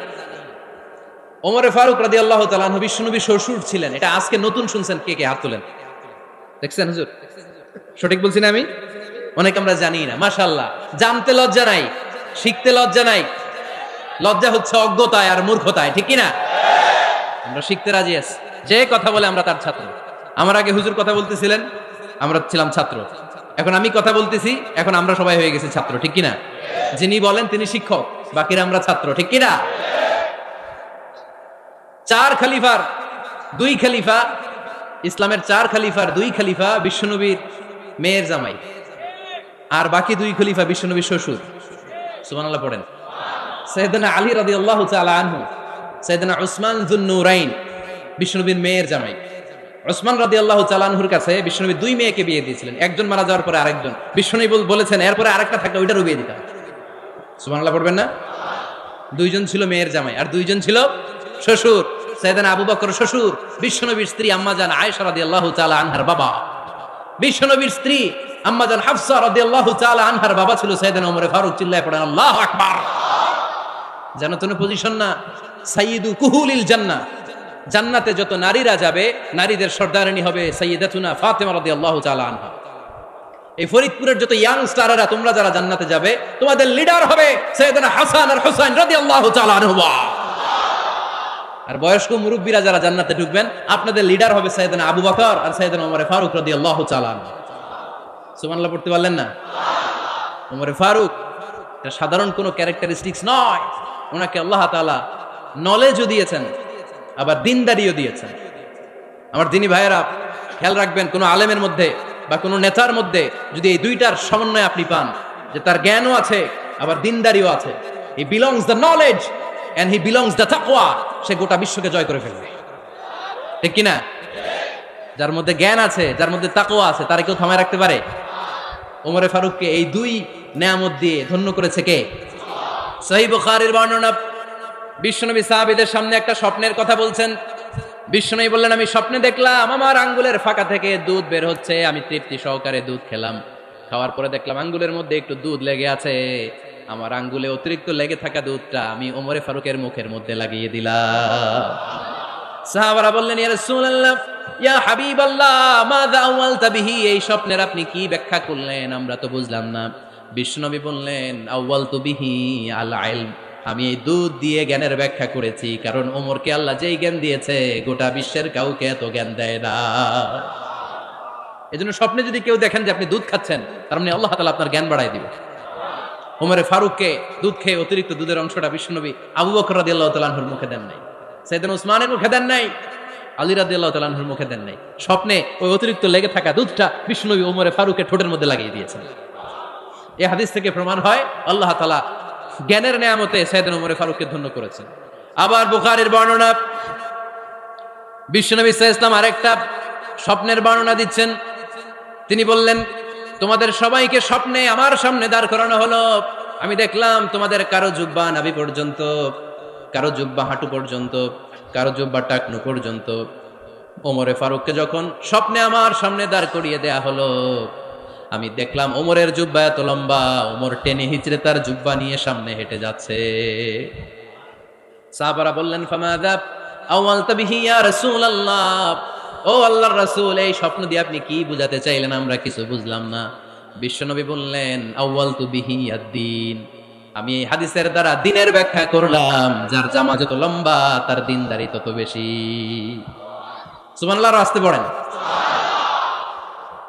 ওমরে ফারুক রাদিয়াল্লাহু তাআলা আনহু বিশ্বনবীর শ্বশুর ছিলেন। এটা আজকে নতুন শুনছেন, কে কে হাত তোলেন? দেখছেন হুজুর? সঠিক বলছি না আমি? অনেক আমরা জানি না। মাশাআল্লাহ, জানতে লজ্জা নাই, শিখতে লজ্জা নাই। লজ্জা হচ্ছে অজ্ঞতায় আর মূর্খতায়, ঠিক কি না? আমরা শিখতে রাজি আছি। যে কথা বলে আমরা তার ছাত্র। আমার আগে হুজুর কথা বলতেছিলেন, আমরা ছিলাম ছাত্র। এখন আমি কথা বলতেছি, এখন আমরা সবাই হয়ে গেছি ছাত্র, ঠিক কি না? যিনি বলেন তিনি শিক্ষক, বাকিরা আমরা ছাত্র, ঠিক কি না? চার খলিফার দুই খলিফা, ইসলামের চার খলিফার দুই খলিফা বিশ্বনবীর মেয়ের জামাই, আর বাকি দুই খলিফা বিশ্বনবীর শ্বশুর। সুবহানাল্লাহ পড়েন। সাইয়েদনা আলী রাদিয়াল্লাহু তাআলা আনহু, সাইয়েদনা উসমান যুন নূরাইন বিশ্বনবীর মেয়ের জামাই। উসমান রাদিয়াল্লাহু তাআলা আনহুর কাছে বিশ্বনবী দুই মেয়েকে বিয়ে দিয়েছিলেন। একজন মারা যাওয়ার পরে আরেকজন। বিশ্বনবী বলেছেন এরপরে আরেকটা থাকলে ওইটারও বিয়ে দিতাম। সুবহানাল্লাহ পড়বেন না? দুইজন ছিল মেয়ের জামাই আর দুইজন ছিল শ্বশুর। সাইয়েদনা আবু বকর শ্বশুর, বিশ্বনবীর স্ত্রী আম্মাজান আয়েশা রাদিয়াল্লাহু তাআলা আনহার বাবা। বিশ্বনবীর স্ত্রী আম্মাজান হাফসা রাদিয়াল্লাহু তাআলা আনহার বাবা ছিল সাইয়েদনা ওমর ফারুক। চিল্লায় পড়েন আল্লাহু আকবার। জানো তো পজিশন না? সাইয়্যিদু কুহুলিল জান্নাহ। জান্নাতে যত নারীরা যাবে, নারীদের সর্দারিনী হবে সাইয়্যিদাতুনা ফাতেমা রাদিয়াল্লাহু তাআলা আনহা। এই ফরিদপুরের যত ইয়াং স্টাররা তোমরা যারা জান্নাতে যাবে, তোমাদের লিডার হবে সাইয়েদনা হাসান আর হুসাইন রাদিয়াল্লাহু তাআলা আনহুমা। আর বয়স্ক মুরব্বীরা যারা জান্নাতে ঢুকবেন, আপনাদের লিডার হবে সাইয়েদনা আবু বকর আর সাইয়েদনা ওমর ফারুক রাদিয়াল্লাহু তাআলা আনহু। সুবহানাল্লাহ পড়তে পারলেন না? ওমর ফারুক এটা সাধারণ কোনো ক্যারেক্টারিস্টিক্স নয়। ওনাকে আল্লাহ তাআলা নলেজও দিয়েছেন, আবার দিনদারিও দিয়েছেন। আমার দিনী ভাইয়েরা খেয়াল রাখবেন, কোনো আলেমের মধ্যে বা কোনো নেতার মধ্যে যদি এই দুইটার সমন্বয় আপনি পান, যে তার জ্ঞানও আছে আবার দিনদারিও আছে, he belongs the knowledge and he belongs the তাকওয়া, সে গোটা বিশ্বকে জয় করে ফেলবে, ঠিক কিনা? যার মধ্যে জ্ঞান আছে, যার মধ্যে তাকওয়া আছে, তার কেউ থামায় রাখতে পারে? ওমরে ফারুককে এই দুই নেয়ামত দিয়ে ধন্য করেছে কে? সহিহ বুখারীর বর্ণনা। বিশ্বনবী সাহাবীদের সামনে একটা স্বপ্নের কথা বলছেন। বিশ্বনবী বললেন, আমি স্বপ্নে দেখলাম আমার আঙ্গুলের ফাঁকা থেকে দুধ বের হচ্ছে। আমি তৃপ্তি সহকারে দুধ খেলাম। খাওয়ার পরে দেখলাম আঙ্গুলের মধ্যে একটু দুধ লেগে আছে। আমার আঙ্গুলে অতিরিক্ত লেগে থাকা দুধটা আমি ওমরে ফারুকের মুখের মধ্যে লাগিয়ে দিলাম। সাহাবারা বললেন, ইয়া রাসূলুল্লাহ, ইয়া হাবিবাল্লাহ, মাযা আওয়ালতা বিহি, এই স্বপ্নের আপনি কি ব্যাখ্যা করলেন? আমরা তো বুঝলাম না। বিশ্বনবী বললেন, আওয়ালতু বিহি আল ইলম, আমি এই দুধ দিয়ে জ্ঞানের ব্যাখ্যা করেছি, কারণ ওমরকে আল্লাহ যেই জ্ঞান দিয়েছে গোটা বিশ্বের কাউকে এত জ্ঞান দেয় না। এজন্য স্বপ্নে যদি কেউ দেখেন যে আপনি দুধ খাচ্ছেন, তার মানে আল্লাহ তাআলা আপনার জ্ঞান বাড়ায় দিবে। ওমরে ফারুককে দুধ খেয়ে অতিরিক্ত দুধের অংশটা বিশ্বনবী আবু বকর রাদিয়াল্লাহু তাআলা আনহুর মুখে দেন নাই, সাইয়েদনা উসমানের মুখে দেন নাই, আলী রাদিয়াল্লাহু তাআলা আনহুর মুখে দেন নাই। স্বপ্নে ওই অতিরিক্ত লেগে থাকা দুধটা বিশ্বনবী ওমরে ফারুকের ঠোঁটের মধ্যে লাগিয়ে দিয়েছেন। এই হাদিস থেকে প্রমাণ হয় আল্লাহ তাআলা জ্ঞানের নেয়ামতে সাইয়েদনা ওমর ফারুককে ধন্য করেছেন। আবার বুখারীর বর্ণনা, বিশ্বনবী সাল্লাল্লাহু আলাইহি ওয়াসাল্লাম আরেকটা স্বপ্নের বর্ণনা দিচ্ছেন। তিনি বললেন, তোমাদের সবাইকে স্বপ্নে আমার সামনে দাঁড় করানো হলো। আমি দেখলাম তোমাদের কারো জুব্বা নাভি পর্যন্ত, কারো জুব্বা হাঁটু পর্যন্ত, কারো জুব্বা টাকনু পর্যন্ত। ওমরে ফারুককে যখন স্বপ্নে আমার সামনে দাঁড় করিয়ে দেয়া হলো, আমি দেখলাম ওমরের জুব্বা এত লম্বা, ওমর টেনে হিচড়ে তার জুব্বা নিয়ে সামনে হেঁটে যাচ্ছে। সাহাবারা বললেন, ফামাযা আওয়ালতা বিহি ইয়া রাসূলুল্লাহ, ও আল্লাহর রাসূল, এই স্বপ্ন দিয়ে আপনি কি বুঝাতে চাইলেন? আমরা কিছু বুঝলাম না। বিশ্বনবী বললেন, আউয়ালতু বিহি আদ-দীন, আমি এই হাদিসের দ্বারা দিনের ব্যাখ্যা করলাম। যার জামা যত লম্বা তার দিনদারি তত বেশি। সুবহানাল্লাহ, আসতে পড়েন।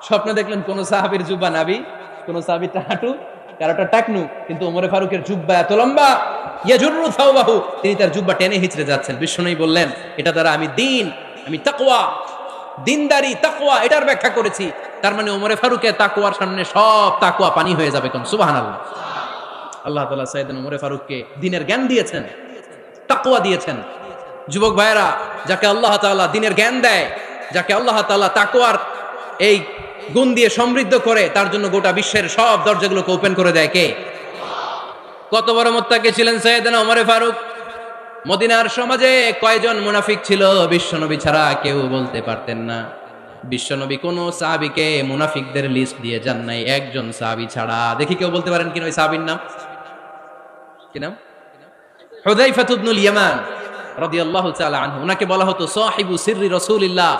স্বপ্নে দেখলেন কোন সাহাবীর জুব্বা নাবি, কোন সাহাবীর হাঁটু, কারোটা টাকনু, কিন্তু ওমরে ফারুকের জুব্বা এত লম্বা, ইয়াজুররু থাওবাহু, তিনি তার জুব্বা টেনে হিচড়ে যাচ্ছেন। বিশ্বনবী বললেন, এটা দ্বারা আমি দিন, আমি তাকওয়া, দিনদারি, তাকওয়া এটার ব্যাখ্যা করেছি। তার মানে ওমরে ফারুকের তাকওয়ার সামনে সব তাকওয়া পানি হয়ে যাবে। কোন সুবহানাল্লাহ। আল্লাহ তাআলা সাইয়েদনা ওমরে ফারুককে দ্বীনের জ্ঞান দিয়েছেন, তাকওয়া দিয়েছেন। যুবক ভাইয়েরা, যাকে আল্লাহ তাআলা দ্বীনের জ্ঞান দেয়, যাকে আল্লাহ তাআলা তাকওয়ার এই গুণ দিয়ে সমৃদ্ধ করে, তার জন্য গোটা বিশ্বের সব দরজাগুলোকে ওপেন করে দেয় কে? কত বড় মুত্তাকি ছিলেন সাইয়েদনা ওমরে ফারুক। মদিনার সমাজে কয়জন মুনাফিক ছিল বিশ্বনবী ছাড়া কেউ বলতে পারতেন না। বিশ্বনবী কোন সাহাবীকে মুনাফিকদের লিস্ট দিয়ে যান নাই, একজন সাহাবী ছাড়া। দেখি কেউ বলতে পারেন কিনা ওই সাহাবীর নাম? কি নাম? হুযায়ফা ইবনুল ইয়ামান রাদিয়াল্লাহু তাআলা আনহু। উনাকে বলা হতো সাহিবু সিররি রাসূলিল্লাহ,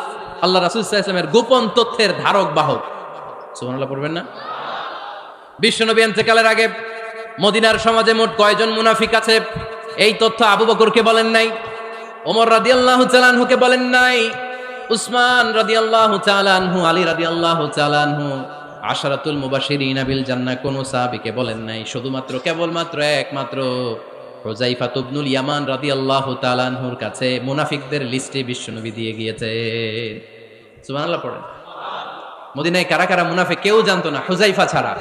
আল্লাহ রাসূল সাল্লাল্লাহু আলাইহি ওয়াসাল্লামের গোপন তথ্যের ধারক বাহক। সুবহানাল্লাহ পড়বেন না? বিশ্বনবী ইন্তেকালের আগে মদিনার সমাজে মোট কয়জন মুনাফিক আছে, এই তথ্য আবু বকরকে বলেন নাই, ওমর রাদিয়াল্লাহু তাআলা আনহুকে বলেন নাই, উসমান রাদিয়াল্লাহু তাআলা আনহু, আলী রাদিয়াল্লাহু তাআলা আনহু, আশারাতুল মুবাশশিরিনা বিল জান্নাহ কোন সাহাবীকে বলেন নাই। শুধুমাত্র কেবলমাত্র একমাত্র হুযায়ফা ইবনুল ইয়ামান রাদিয়াল্লাহু তাআলা আনহুর কাছে মুনাফিকদের লিস্টে বিশ্বনবী দিয়ে গিয়েছেন। সুবহানাল্লাহ পড়েন। মদিনায় কারা কারা মুনাফিক কেউ জানতো না, হুযায়ফা ছাড়া।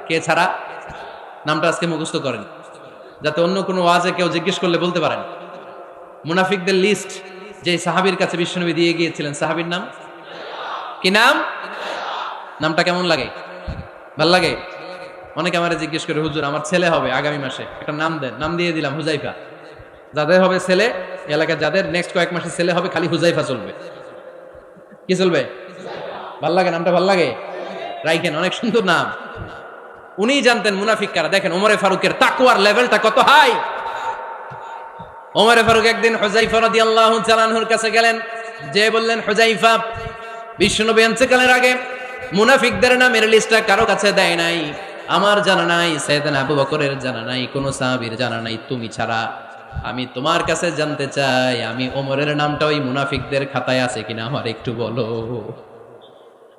কে ছাড়া? নামটা আজকে মুখস্থ করেন, যাতে অন্য কোনো ওয়াজে কেউ জিজ্ঞেস করলে বলতে পারেন। মুনাফিকদের লিস্ট যে সাহাবীর কাছে বিশ্বনবী দিয়ে গিয়েছিলেন, সাহাবীর নাম কি? নাম? নামটা কেমন লাগে? ভাল লাগে? অনেকে আমারে জিজ্ঞেস করে, হুজুর আমার ছেলে হবে আগামী মাসে, একটা নাম দেন। নাম দিয়ে দিলাম হুযায়ফা। যাদের হবে ছেলে, এলাকায় যাদের নেক্সট কয়েক মাসে ছেলে হবে, খালি হুযায়ফা চলবে। কি চলবে? ভাল লাগে? নামটা ভাল লাগে? রাইখেন, অনেক সুন্দর নাম। উনি জানতেন মুনাফিক কারা। দেখেন ওমরে ফারুকের তাকওয়ার লেভেলটা কত হাই। ওমরে ফারুক একদিন হুযায়ফা রাদিয়াল্লাহু তাআলা আনহুর কাছে গেলেন, যে বললেন, হুযায়ফা, বিশ্বনবী ইন্তেকালের আগে মুনাফিকদের নামের লিস্টটা কারো কাছে দেয় নাই, আমার জানা নাই, সাইয়েদনা আবু বকরের জানা নাই, কোন সাহাবীর জানা নাই, তুমি ছাড়া। আমি তোমার কাছে জানতে চাই, আমি ওমরের নামটা ওই মুনাফিকদের খাতায় আছে কিনা আমার একটু বলো।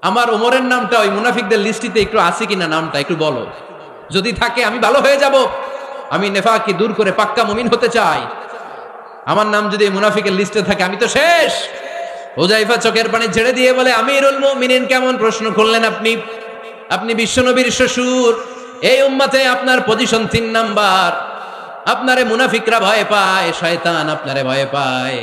আমার ওমরের নামটা ওই মুনাফিকদের লিস্টিতে একটু আছে কিনা, নামটা একটু বলো। যদি থাকে আমি ভালো হয়ে যাব। আমি নেফাকি দূর করে পাক্কা মুমিন হতে চাই। আমার নাম যদি মুনাফিকের লিস্টে থাকে আমি তো শেষ। হুযায়ফা চোখের পানি ছেড়ে দিয়ে বলে, আমিরুল মুমিনিন, কেমন প্রশ্ন করলেন আপনি? আপনি বিশ্বনবীর শ্বশুর। এই উম্মতে আপনার পজিশন 3 নাম্বার। আপনারে মুনাফিকরা ভয় পায়, শয়তান আপনারে ভয় পায়।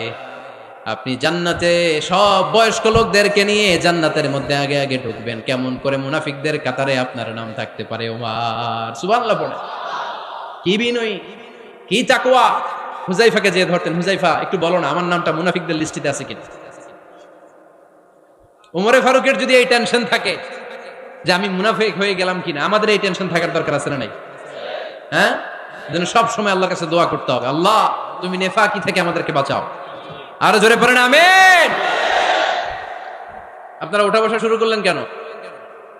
আপনি জান্নাতে সব বয়স্ক লোকদেরকে নিয়ে জান্নাতের মধ্যে আগে আগে ঢুকবেন, কেমন করে মুনাফিকদের কাতারে আপনার নাম থাকতে পারে ওমর? সুবহানাল্লাহ পড়ে। কি বিনয়ী, কি তাকওয়া। হুযায়ফাকে যে ধরতেন, হুযায়ফা একটু বলো না আমার নামটা মুনাফিকদের লিস্টিতে আছে কিনা। ওমরে ফারুকের যদি এই টেনশন থাকে যে আমি মুনাফিক হয়ে গেলাম কিনা, আমাদের এই টেনশন থাকার দরকার আছে না নাই? হ্যাঁ, যেন সব সময় আল্লাহর কাছে দোয়া করতে হবে, আল্লাহ তুমি নেফাকি থেকে আমাদেরকে বাঁচাও। আরো জোরে পড়েন আমিন। আপনারা উঠা বসা শুরু করলেন কেন?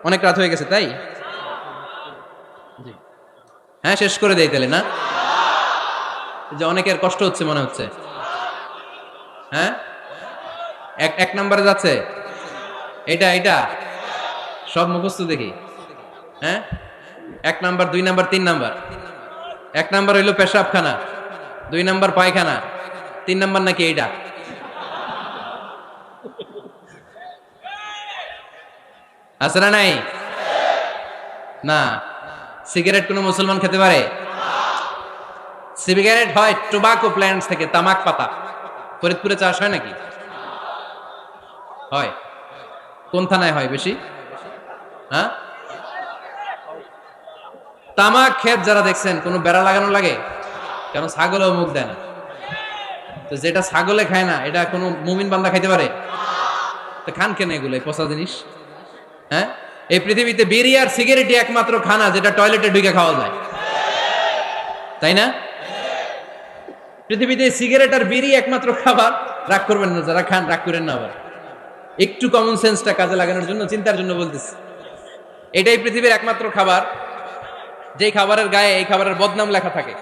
অনেক রাত হয়ে গেছে তাই? হ্যাঁ, শেষ করে দেই তাহলে না? যে অনেকের কষ্ট হচ্ছে মনে হচ্ছে। হ্যাঁ, এক নম্বরে যাচ্ছে এটা সব মুখস্থ দেখি। হ্যাঁ, 1 নাম্বার, 2 নাম্বার, 3 নাম্বার। 1 নাম্বার হইলো পেশাবখানা, 2 নাম্বার পায়খানা, 3 নাম্বার নাকি এইটা? আছে না নাই? না। সিগারেট কোন মুসলমান খেতে পারে? সিগারেট হয় টোবাকো প্ল্যান্টস থেকে, তামাক পাতা। ফরিদপুরে চাষ হয় নাকি? হয়। কোন থানায় হয় বেশি? হ্যাঁ, তামাক ক্ষেত যারা দেখছেন, কোন বেড়া লাগানো লাগে? কেন? ছাগলেও মুখ দেয় না। তো যেটা ছাগলে খায় না, এটা কোনো মুমিন বান্দা খাইতে পারে? তো খান কেন এগুলো, পচা জিনিস? হ্যাঁ, এই পৃথিবীতে বিড়ি আর সিগারেটই একমাত্র খানা যেটা টয়লেটে ঢুকে খাওয়া যায়, তাই না? পৃথিবীতে সিগারেট আর বিড়ি একমাত্র খাবার। রাগ করবেন না যারা খান, রাগ করেন না আবার। একটু কমন সেন্সটা কাজে লাগানোর জন্য, চিন্তার জন্য বলতেছি। এটাই পৃথিবীর একমাত্র খাবার যেই খাবারের গায়ে এই খাবারের বদনাম লেখা থাকে।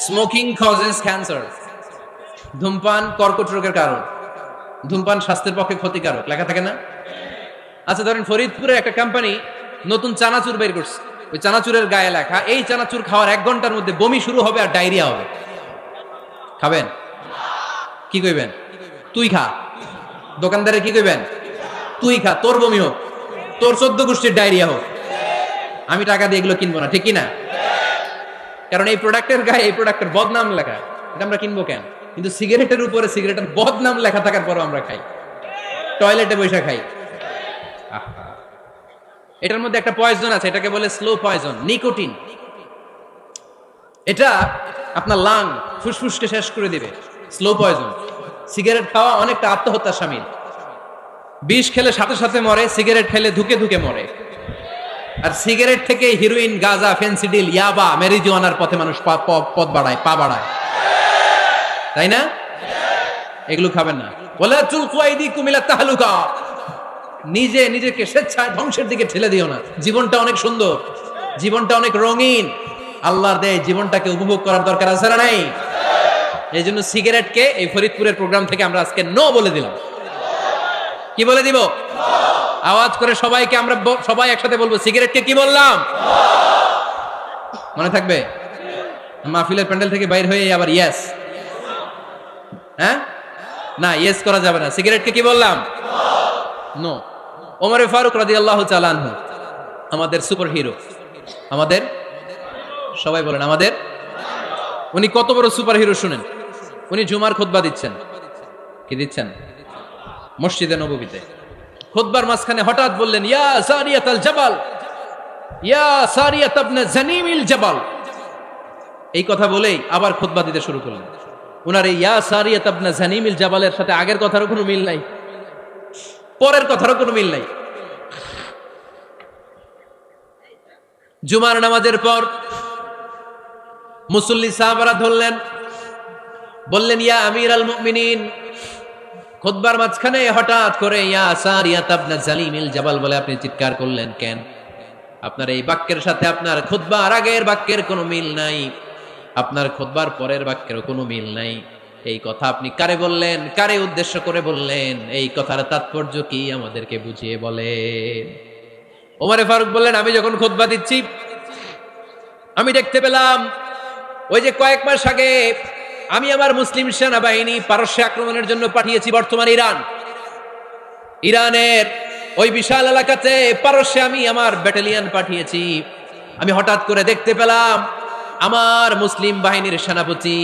স্মোকিং কজেস ক্যান্সার, ধূমপান কর্কট রোগের কারণ, ধূমপান স্বাস্থ্যের পক্ষে ক্ষতিকারক, লেখা থাকে না? আচ্ছা ধরেন ফরিদপুরে একটা কোম্পানি নতুন চানাচুর বের করছে, ওই চানাচুরের গায়ে লেখা এই চানাচুর খাওয়ার 1 ঘন্টার মধ্যে বমি শুরু হবে আর ডায়রিয়া হবে। খাবেন? কি কইবেন? তুই খা। দোকানদারে কি কইবেন? তুই খা, তোর বমি হোক, তোর 14 গোষ্ঠীর ডায়রিয়া হোক, আমি টাকা দিয়ে এগুলো কিনবো না, ঠিক কিনা? কারণ এই প্রোডাক্টের গায়ে এই প্রোডাক্টের বদনাম লেখা, এটা আমরা কিনবো কেন? কিন্তু সিগারেটের উপরে সিগারেটের বদনাম লেখা থাকার পরও আমরা খাই, টয়লেটে বসে খাই। এটার মধ্যে একটা পয়জন আছে, এটাকে বলে স্লো পয়জন, নিকোটিন। এটা আপনার লাং ফুসফুসকে শেষ করে দিবে, স্লো পয়জন। সিগারেট খাওয়া অনেকটা আত্মহত্যার শামিল। বিষ খেলে সাথে সাথে মরে, সিগারেট খেলে ধুকে ধুকে মরে। আর সিগারেট থেকে হিরোইন, গাঁজা, ফেন্সিডিল, ইয়াবা, মেরিজুয়ানার পথে মানুষ পথ বাড়ায়, পা বাড়ায়, তাই না? এগুলো খাবেন না। ওয়ালা তুলকু আইদিকুম ইলা তাহলুকা, নিজে নিজেকে স্বেচ্ছায় ধ্বংসের দিকে ঠেলে দিও না। জীবনটা অনেক সুন্দর, জীবনটা অনেক রঙিন, আল্লাহর দেয় জীবনটাকে উপভোগ করার দরকার আছে না নাই? এই জন্য সিগারেটকে এই ফরিদপুরের প্রোগ্রাম থেকে আমরা আজকে নো বলে দিলাম। কি বলে দিব? আওয়াজ করে সবাইকে আমরা সবাই একসাথে বলবো, সিগারেটকে কি বললাম? মনে থাকবে? মাহফিলের প্যান্ডেল থেকে বাইর হয়ে আবার ইয়েস, হ্যাঁ না ইয়েস করা যাবে না। সিগারেটকে কি বললাম? নো। ওমরে ফারুক রাদিয়াল্লাহু তাআলা আনহু আমাদের সুপার হিরো, আমাদের সবাই বলেন আমাদের। উনি কত বড় সুপার হিরো শুনেন। উনি জুমার খুতবা দিচ্ছেন, কি দিচ্ছেন? মসজিদে নববীতে। খুতবার মাঝখানে হঠাৎ বললেন, ইয়া সারিয়াতাল জাবাল, ইয়া সারিয়াত ইবনে জানিমিল জাবাল। এই কথা বলেই আবার খুতবা দিতে শুরু করলেন। উনার এই ইয়া সারিয়াত ইবনে জানিমিল জাবালের সাথে আগের কথারও কোনো মিল নাই, পরের কথারও কোনো মিল নাই। জুমার নামাজের পর মুসল্লি সাহাবারা ধরলেন, বললেন, ইয়া আমিরাল মুমিনিন। খুতবার মাঝখানে হঠাৎ করে ইয়া সারিয়াত ইবনে জালিমিল জাবাল বলে আপনি চিৎকার করলেন কেন? আপনার এই বাক্যের সাথে আপনার খুতবার আগের বাক্যের কোনো মিল নাই, আপনার খুতবার পরের বাক্যেরও কোনো মিল নাই। এই কথা আপনি কারে বললেন? কারে উদ্দেশ্য করে বললেন? এই কথার তাৎপর্য কি আমাদেরকে বুঝিয়ে বলেন। ওমরে ফারুক বললেন, আমি যখন খুতবা দিচ্ছি আমি দেখতে পেলাম ওই যে কয়েক মাস আগে আমি আমার মুসলিম সেনাবাহিনী পারস্যে আক্রমণের জন্য পাঠিয়েছি বর্তমান ইরান, ইরানের ওই বিশাল এলাকাতে পারস্যে আমি আমার ব্যাটালিয়ন পাঠিয়েছি। আমি হঠাৎ করে দেখতে পেলাম আমার মুসলিম বাহিনীর সেনাপতি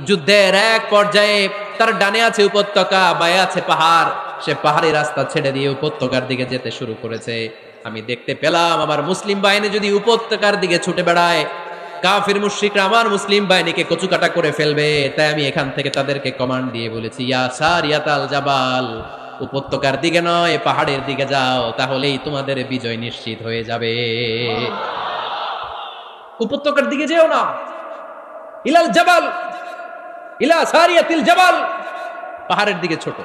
যুদ্ধের এক পর্যায়ে তার ডানে আছে উপত্যকা, বায়ে আছে পাহাড়, সে পাহাড়ি রাস্তা ছেড়ে দিয়ে উপত্যকার দিকে যেতে শুরু করেছে। আমি দেখতে পেলাম আমার মুসলিম বাহিনী যদি উপত্যকার দিকে ছুটে বেড়ায়, কাফির মুশরিকরা আমার মুসলিম বাহিনীকে কচুকাটা করে ফেলবে। তাই আমি এখান থেকে তাদেরকে কমান্ড দিয়ে বলেছি, ইয়া সারিয়াতাল জাবাল, উপত্যকার দিকে নয় পাহাড়ের দিকে যাও, তাহলেই তোমাদের বিজয় নিশ্চিত হয়ে যাবে। উপত্যকার দিকে যেও না, ইলাল জাবাল, ইলা সারিয়াতিল জাবাল, পাহাড়ের দিকে ছোট।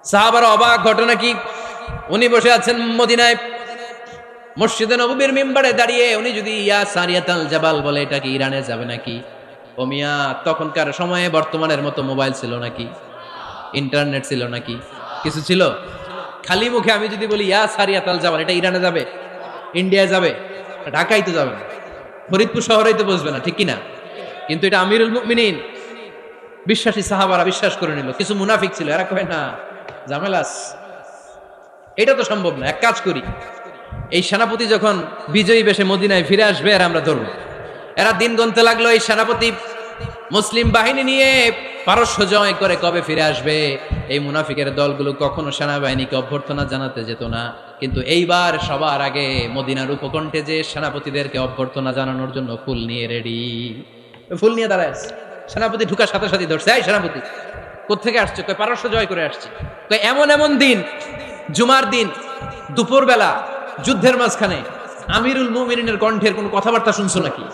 সাহাবারা অবাক, ঘটনা কি? উনি বসে আছেন মদিনায় মসজিদে নববীর মিম্বারে দাঁড়িয়ে, উনি যদি ইয়া সারিয়াতাল জাবাল বলে, এটা কি ইরানে যাবে নাকি? ও মিয়া, তখনকার সময়ে বর্তমানের মতো মোবাইল ছিল নাকি? ইন্টারনেট ছিল নাকি? কিছু ছিল? খালি মুখে আমি যদি বলি ইয়া সারিয়াতাল জাবাল, এটা ইরানে যাবে? ইন্ডিয়ায় যাবে? ঢাকায় তো যাবে না, ফরিদপুর শহরেই তো বসবে না, ঠিক কিনা? কিন্তু এটা আমিরুল মুমিনিন বিশ্বাসী সাহাবারা বিশ্বাস করে নিল। কিছু মুনাফিক ছিল, এরা কয় না ঝামেলাস, এটা তো সম্ভব না। এক কাজ করি, এই সেনাপতি যখন বিজয়ী বেশে মদিনায় ফিরে আসবে আর আমরা ধরবো। এরা দিন গুনতে লাগলো, এই সেনাপতি মুসলিম বাহিনী নিয়ে পারস্য জয় করে কবে ফিরে আসবে। এই মুনাফিকের দলগুলো কখনো সেনাবাহিনীকে অভ্যর্থনা জানাতে যেত না, কিন্তু এইবার সবার আগে মদিনার উপকণ্ঠে যে সেনাপতিদেরকে অভ্যর্থনা জানানোর জন্য ফুল নিয়ে রেডি, ফুল নিয়ে দাঁড়ায় আছে। সেনাপতি ঢুকার সাথে সাথে ধরছে, এই সেনাপতি কোত্থেকে আসছে? কয় পারস্য জয় করে আসছে। কয় এমন এমন দিন, জুমার দিন দুপুরবেলা যুদ্ধের মাঝখানে আমিরুল মুমিনিনের কণ্ঠের কোন কথাবার্তা শুনছো নাকি?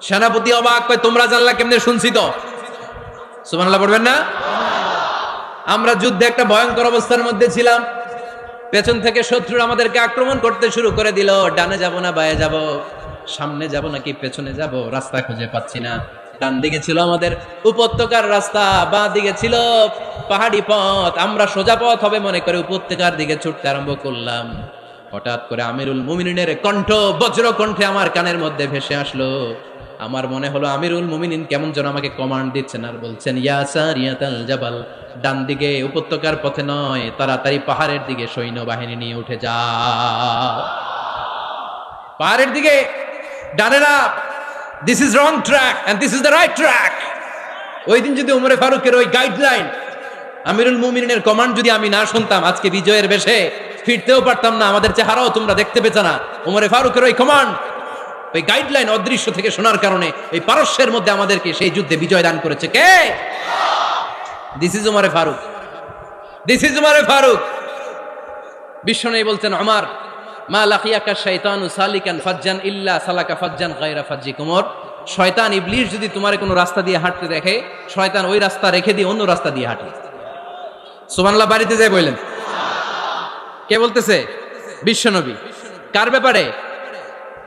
সেনাপতি অবাক, কয় তোমরা জানলা কেমনে? শুনছি তো। সুবহানাল্লাহ পড়বেন না? আমরা যুদ্ধে একটা ভয়ঙ্কর অবস্থার মধ্যে ছিলাম। পেছন থেকে শত্রুরা আমাদেরকে আক্রমণ করতে শুরু করে দিল। ডানে যাব না বায়ে যাব, সামনে যাব নাকি পেছনে যাব, রাস্তা খুঁজে পাচ্ছি না। ডান দিকে ছিল আমাদের উপত্যকার রাস্তা, বাঁ দিকে ছিল পাহাড়ি পথ। আমরা সোজা পথ হবে মনে করে উপত্যকার দিকে ছুটতে আরম্ভ করলাম। হঠাৎ করে আমিরুল মুমিনিনের কণ্ঠ বজ্র কণ্ঠে আমার কানের মধ্যে ভেসে আসলো। আমার মনে হলো আমিরুল মুমিনিন কেমন যেন আমাকে কমান্ড দিচ্ছেন আর বলছেন, ইয়া সারিয়াতাল জাবাল, ডান দিকে উপত্যকার পথে নয়, তাড়াতাড়ি পাহাড়ের দিকে সৈন্যবাহিনী নিয়ে উঠে যাও। পাহাড়ের দিকে, ডানে না, this is wrong track and this is the right track. ওই দিন যদি উমরে ফারুকের ওই গাইডলাইন, আমিরুল মুমিনিনের কমান্ড যদি আমি না শুনতাম, আজকে বিজয়ের বেশে ফিরতেও পারতাম না, আমাদের চেহারাও তোমরা দেখতে পেতে না। উমরে ফারুকের ওই কমান্ড, ওই গাইডলাইন অদৃশ্য থেকে শোনার কারণে এই পারস্যের মধ্যে আমাদেরকে সেই যুদ্ধে বিজয় দান করেছে কে? দিস ইজ উমরে ফারুক, দিস ইজ উমরে ফারুক। বিশ্বনবী বলছেন, ওমর, মা লাকিয়াকা শাইতানু সালিকান ফাজ্জান ইল্লা সালাকা ফাজ্জান গায়রা ফাজ্জিক। ওমর, শয়তান ইবলিস যদি তোমারে কোনো রাস্তা দিয়ে হাঁটতে দেখে, শয়তান ওই রাস্তা রেখে দিয়ে অন্য রাস্তা দিয়ে হাঁটে। সুবহানাল্লাহ বাড়িতে যায় বললেন। কে বলতেছে? বিশ্বনবী। কার ব্যাপারে?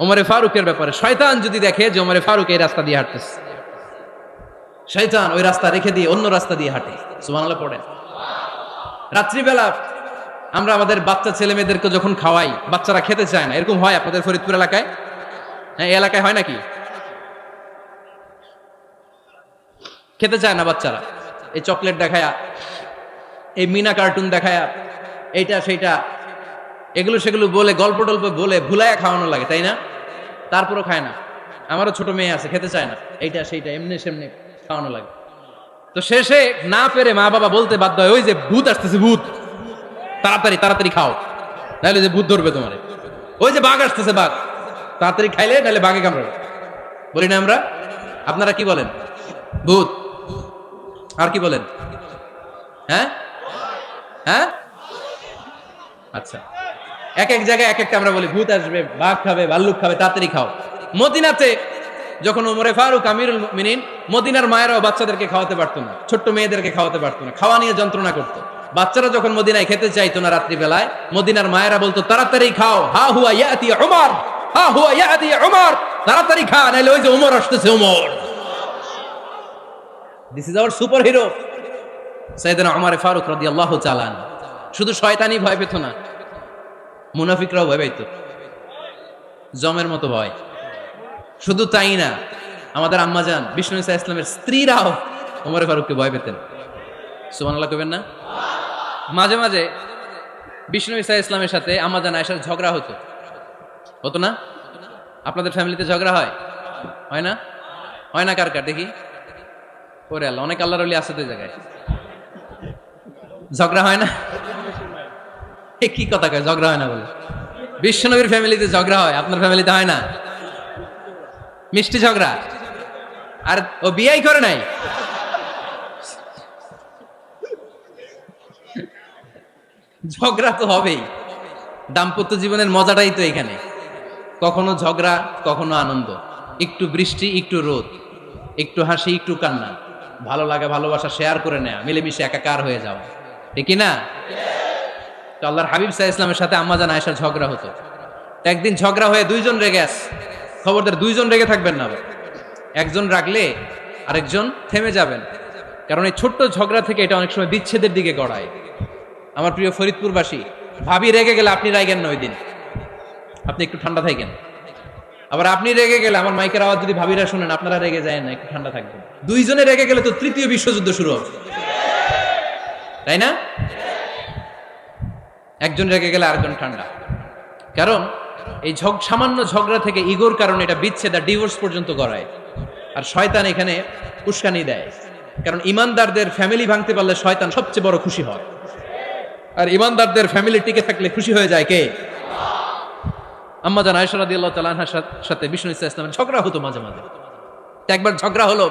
ওমরে ফারুকের ব্যাপারে। শয়তান যদি দেখে যে ওমরে ফারুক এই রাস্তা দিয়ে হাঁটতেছে, শয়তান ওই রাস্তা রেখে দিয়ে অন্য রাস্তা দিয়ে হাঁটে। সুবহানাল্লাহ পড়েন। রাত্রিবেলা আমরা আমাদের বাচ্চা ছেলে মেয়েদেরকে যখন খাওয়াই, বাচ্চারা খেতে চায় না, এরকম হয় আপনাদের ফরিদপুর এলাকায়? হ্যাঁ, এই এলাকায় হয় নাকি? খেতে চায় না বাচ্চারা, এই চকলেট দেখায়া, এই মিনা কার্টুন দেখায়া, এইটা সেইটা এগুলো সেগুলো বলে, গল্প টল্প বলে ভুলায়া খাওয়ানো লাগে, তাই না? তারপরও খায় না। আমারও ছোট মেয়ে আছে, খেতে চায় না, এইটা সেইটা এমনি সেমনি খাওয়ানো লাগে। তো শেষে না পেরে মা বাবা বলতে বাধ্য হয়, ওই যে ভূত আসতেছে, ভূত, তাড়াতাড়ি তাড়াতাড়ি খাও, নাহলে যে ভূত ধরবে তোমারে। ওই যে বাঘ আসতেছে, বাঘ, তাড়াতাড়ি খাইলে নাহলে বাঘে কামড়াবে। বলি না আমরা? আপনারা কি বলেন? ভূত। আর কি বলেন? হ্যাঁ হ্যাঁ, আচ্ছা, এক এক জায়গায় এক একটা আমরা বলি, ভূত আসবে, বাঘ খাবে, ভাল্লুক খাবে, তাড়াতাড়ি খাও। মদিনাতে যখন ওমরে ফারুক আমিরুল মুমিনিন, মদিনার মায়েরাও বাচ্চাদেরকে খাওয়াতে পারতো না, ছোট্ট মেয়েদেরকে খাওয়াতে পারতো না, খাওয়া নিয়ে যন্ত্রণা করতো। বাচ্চারা যখন মদিনায় খেতে চাইতো না রাত্রিবেলায়, মদিনার মায়েরা বলতো, তাড়াতাড়ি খাও, হা হুয়া ইয়াতি উমর, হা হুয়া ইয়াতি উমর, তাড়াতাড়ি খা, নাইলে ওই যে উমর আসতেছে, Umar. This is our super hero সাইয়েদনা উমর ফারুক রাদিয়াল্লাহু তাআলা। শুধু শয়তানই ভয় পেত না, মুনাফিকরাও ভয় পাইত, জমের মতো ভয়। শুধু তাই না, আমাদের আম্মাজান বিষ্ণু ইসা ইসলামের স্ত্রীরাও ওমর ফারুককে ভয় পেতেন। সুবহানাল্লাহ কইবেন না? মাঝে মাঝে বিষ্ণু ইসা ইসলামের সাথে আম্মাজান আয়েশার ঝগড়া হতো, হতো না? আপনাদের ফ্যামিলিতে ঝগড়া হয়? হয় না? হয় না? কার কার দেখি? ওরে আল্লাহ, অনেক আল্লাহর ওলি আছে তো জায়গায়। ঝগড়া হয় না? কি কথা কয়, ঝগড়া হয় না বলে? বিশ্বনবীর ফ্যামিলিতে ঝগড়া হয়, আপনার ফ্যামিলিতে হয় না? মিষ্টি ঝগড়া। আর ও বিয়াই করে নাই? ঝগড়া তো হবেই, দাম্পত্য জীবনের মজাটাই তো এখানে। কখনো ঝগড়া, কখনো আনন্দ, একটু বৃষ্টি, একটু রোদ, একটু হাসি, একটু কান্না, ভালো লাগা ভালোবাসা শেয়ার করে নেয়া, মিলেমিশে একাকার হয়ে যাওয়া, ঠিক না? তো আল্লাহর হাবিব সাল্লাল্লাহু আলাইহি ওয়াসাল্লামের সাথে আম্মাজান আয়েশার ঝগড়া হতো। একদিন ঝগড়া হয়ে দুইজন রেগে আছে। খবরদার দুইজন রেগে থাকবেন না, একজন রাগলে আরেকজন থেমে যাবেন, কারণ এই ছোট্ট ঝগড়া থেকে এটা অনেক সময় বিচ্ছেদের দিকে গড়ায়। আমার প্রিয় ফরিদপুরবাসী, ভাবি রেগে গেলে আপনি রাগেন না, ওই দিন আপনি একটু ঠান্ডা থাকেন। আবার আপনি রেগে গেলে, আমার মাইকের আওয়াজ যদি ভাবিরা শুনেন, আপনারা রেগে যায় না, একটু ঠান্ডা থাকবেন। দুইজনে রেগে গেলে তো তৃতীয় বিশ্বযুদ্ধ শুরু হবে, তাই না? একজন রেগে গেলে আরেকজন ঠান্ডা। কারণ এই সামান্য ঝগড়া থেকে, ইগোর কারণে এটা বিচ্ছেদ আর ডিভোর্স পর্যন্ত করায়। আর শয়তান এখানে উস্কানি দেয়, কারণ ইমানদারদের ফ্যামিলি ভাঙতে পারলে শয়তান সবচেয়ে বড় খুশি হয়। আর ইমানদারদের ফ্যামিলি টিকে থাকলে খুশি হয়ে যায় কে? আম্মাজান আয়েশা রাদিয়াল্লাহু তাআলা আনহার সাথে বিষ্ণু ইসা ইসলামের ঝগড়া হতো মাঝে মাঝে। একবার ঝগড়া হলো,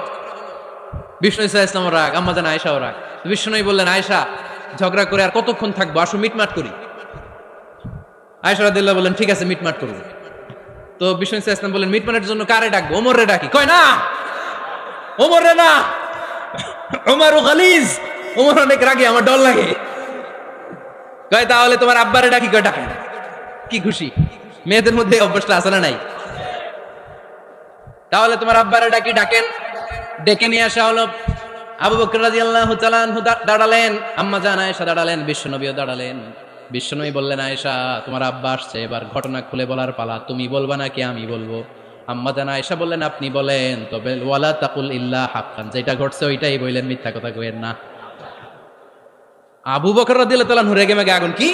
বিষ্ণু ইসা ইসলামও রাগ, আম্মাজান আয়েশাও রাগ। বিষ্ণুই বললেন, আয়েশা, ঝগড়া করে আর কতক্ষণ থাকবো, আসো মিটমাট করি। আয়েশা রাদিয়াল্লাহু বললেন, ঠিক আছে, মিটমাট করব। তো বিষ্ণু ইসা ইসলাম বললেন, মিটমাটের জন্য কারে ডাকবো? ওমর রে ডাকি। কয় না, ওমর রে না, ওমর গালিজ, ওমর অনেক রাগে, আমার ডর লাগে। কয় তাহলে তোমার আব্বারে ডাকি, কয় ডাকেন। কি খুশি, মেয়েদের মধ্যে অভ্যাসটা আছে না নাই? তাহলে তোমার আব্বারে ডাকি, ডাকেন। ডেকে নিয়ে আসা হলো। আবু বকর রাদিয়াল্লাহু তাআলা আনহু দাঁড়ালেন, আম্মা জান আয়েশা দাঁড়ালেন, বিশ্বনবীও দাঁড়ালেন। বিশ্বনবী বললেন, আয়েশা তোমার আব্বা আসছে, এবার ঘটনা খুলে বলার পালা, তুমি বলবা নাকি আমি বলবো? আম্মা জান আয়েশা বললেন, আপনি বলেন, তবে ওয়ালা তাকুল ইল্লা হাক্কান, যেটা ঘটছে ওইটাই বললেন, মিথ্যা কথা কইেন না। আবু বকর রাদিয়াল্লাহু তাআলা আনহু রেগে মেগে আগুন, কি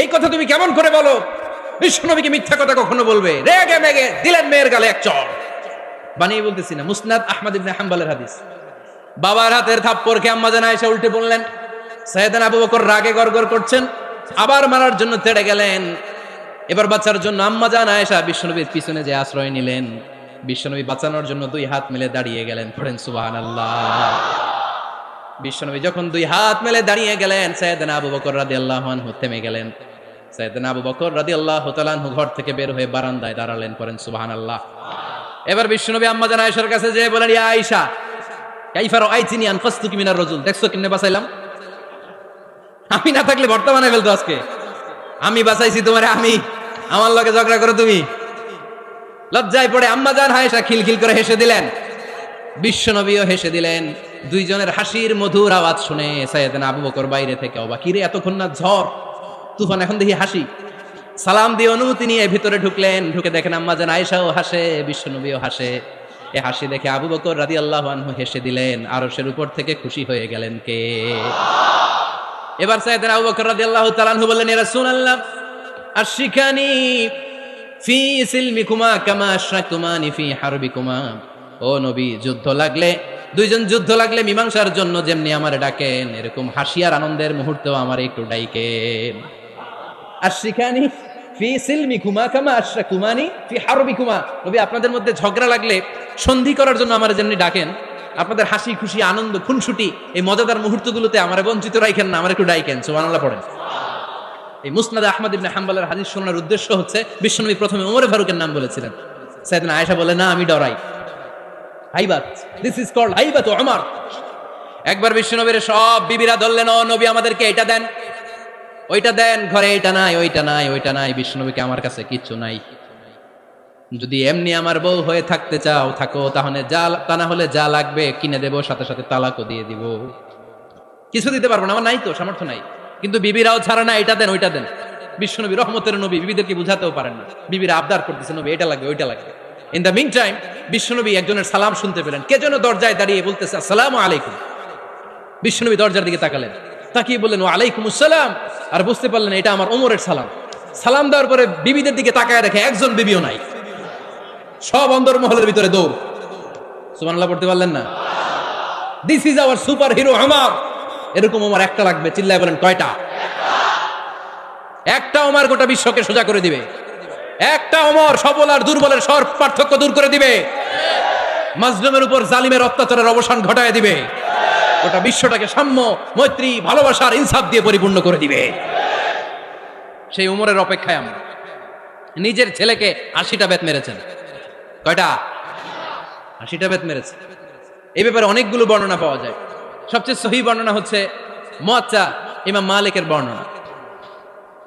এই কথা তুমি কেমন করে বলো? বিশ্বনবীকে মিথ্যা কথা কখনো বলবে? রেগে মেগে দিলেন মেয়ের গালে এক চড়। বানিয়ে বলতেছি না, মুসনাদ আহমদ ইবনে হাম্বলের হাদিস। বাবার হাতের থাপ্পড় খেয়ে আম্মা জান আয়েশা উল্টে বললেন। সাইয়েদনা আবু বকর রাগে গড়গড় করছেন, আবার মারার জন্য তেড়ে গেলেন। এবার বাঁচার জন্য আম্মা জান আয়েশা বিশ্বনবীর পিছনে যে আশ্রয় নিলেন, বিশ্বনবী বাঁচানোর জন্য দুই হাত মেলে দাঁড়িয়ে গেলেন। পড়েন সুবহানাল্লাহ। বিশ্বনবী যখন দুই হাত মেলে দাঁড়িয়ে গেলেন, সাইয়েদনা আবু বকর রাদিয়াল্লাহু আনহু থেমে গেলেন। সাইয়েদনা আবু বকর রাদিয়াল্লাহু তাআলা আনহু ঘর থেকে বের হয়ে বারান্দায় দাঁড়ালেন। পড়েন সুবহানাল্লাহ। এবার বিশ্বনবী আম্মা জান আয়েশার কাছে যেয়ে বলেন, ইয়া আয়েশা কাইফা রাআইতিনি আনকাসতুকি মিনার রাজুল, দেখছো কেমনে বাঁচাইলাম? আমি না থাকলে ভর্তা বানাই ফেলতো আজকে। আমি বাঁচাইছি তোমারে, আমি আমার লগে ঝগড়া করো তুমি? লজ্জায় পড়ে আম্মা জান আয়েশা খিলখিল করে হেসে দিলেন, বিশ্বনবীও হেসে দিলেন। দুইজনের হাসির মধুর আওয়াজ শুনে সাইয়েদনা আবু বকর বাইরে থেকে অবাক, কিরে এতক্ষণ না ঝড় তুফান, এখন দেখি হাসি। সালাম দিয়ে অনুমতি নিয়ে ভিতরে ঢুকলেন। ঢুকে দেখেন আম্মা জান আয়েশাও হাসে, বিশ্বনবীও হাসে। এ হাসি দেখে আবু বকর রাদিয়াল্লাহু আনহু হেসে দিলেন। আরশের উপর থেকে খুশি হয়ে গেলেন কে? এবার সাইয়েদনা আবু বকর রাদিয়াল্লাহু তাআলা আনহু বললেন, ইয়া রাসূলুল্লাহ আশরিকানি ফি সিলমিকুমা কামা আশরাকতুমানি ফি হারবিকুমা। ও নবী, যুদ্ধ লাগলে, দুইজন যুদ্ধ লাগলে মীমাংসার জন্য যেমনি আমারে ডাকেন, এরকম হাসি আর আনন্দের মুহূর্তেও আমারে একটু ডাইকেন। আশরিকানি ফি সিলমিকুমা কামা আশরাকুমানি ফি হারবিকুমা। নবী, আপনাদের মধ্যে ঝগড়া লাগলে সন্ধি করার জন্য আমারে যেমনি ডাকেন, আপনাদের হাসি খুশি আনন্দ খুনসুটি এই মজাদার মুহূর্তগুলোতে আমারে বঞ্চিত রাখেন না, আমার একটু ডাইকেন। সুবহানাল্লাহ পড়েন। এই মুসনাদ আহমদ ইবনে হাম্বলের হাদিস শোনার উদ্দেশ্য হচ্ছে, বিশ্বনবী প্রথমে ওমর ফারুকের নাম বলেছিলেন। সাইয়েদনা আয়েশা বলে, না আমি ডরাই। হাইবাত, দিস ইজ কল্ড হাইবাত ওমর। একবার বিশ্বনবীর সব বিবিরা ধরলেন, ও নবী আমাদেরকে এটা দেন, ওইটা দেন, ঘরে এটা নাই, ওইটা নাই, ওইটা নাই। বিশ্বনবীকে, আমার কাছে কিচ্ছু নাই, যদি এমনি আমার বউ হয়ে থাকতে চাও থাকো, তাহলে তা না হলে যা লাগবে কিনে দেবো, সাথে সাথে তালাকও দিয়ে দিব। কিছু দিতে পারবো না, আমার নাই তো, সামর্থ্য নাই। কিন্তু বিবিরাও ছাড়া না, এটা দেন ওইটা দেন। বিশ্বনবী রহমতের নবী, বিবিদেরকে বুঝাতেও পারেন না। বিবিরা আবদার করতেছে, নবী এটা লাগবে ওইটা লাগবে। ইন দ্য মিন টাইম বিশ্বনবী একজনের সালাম শুনতে পেলেন। কে যেন দরজায় দাঁড়িয়ে বলতেছে, আসসালামু আলাইকুম। বিশ্বনবী দরজার দিকে তাকালেন, তাকিয়ে বললেন, ওয়া আলাইকুম আসসালাম। আর বুঝতে পারলেন এটা আমার ওমরের সালাম। সালাম দেওয়ার পরে বিবিদের দিকে তাকায় দেখে একজন বিবিও নাই, সব অন্দরমহলের ভিতরে দৌড়। সুবহানাল্লাহ পড়তে পারলেন না? This is our super hero Omar. এরকম ওমর একটা লাগবে। চিল্লায় বলেন, কয়টা? একটা ওমর গোটা বিশ্বকে সোজা করে দিবে। একটা ওমর সবল আর দুর্বলের সব পার্থক্য দূর করে দিবে। মাজলুমের উপর জালিমের অত্যাচারের অবসান ঘটায় দিবে। গোটা বিশ্বটাকে সাম্য, মৈত্রী, ভালোবাসার ইনসাফ দিয়ে পরিপূর্ণ করে দিবে। সেই ওমরের অপেক্ষায় আমরা। নিজের ছেলেকে 80টা বেত মেরেছেন। কয়টা? 80টা বেত মেরেছে। এই ব্যাপারে অনেকগুলো বর্ণনা পাওয়া যায়। সবচেয়ে সহি বর্ণনা হচ্ছে মুয়াত্তা ইমাম মালিকের বর্ণনা।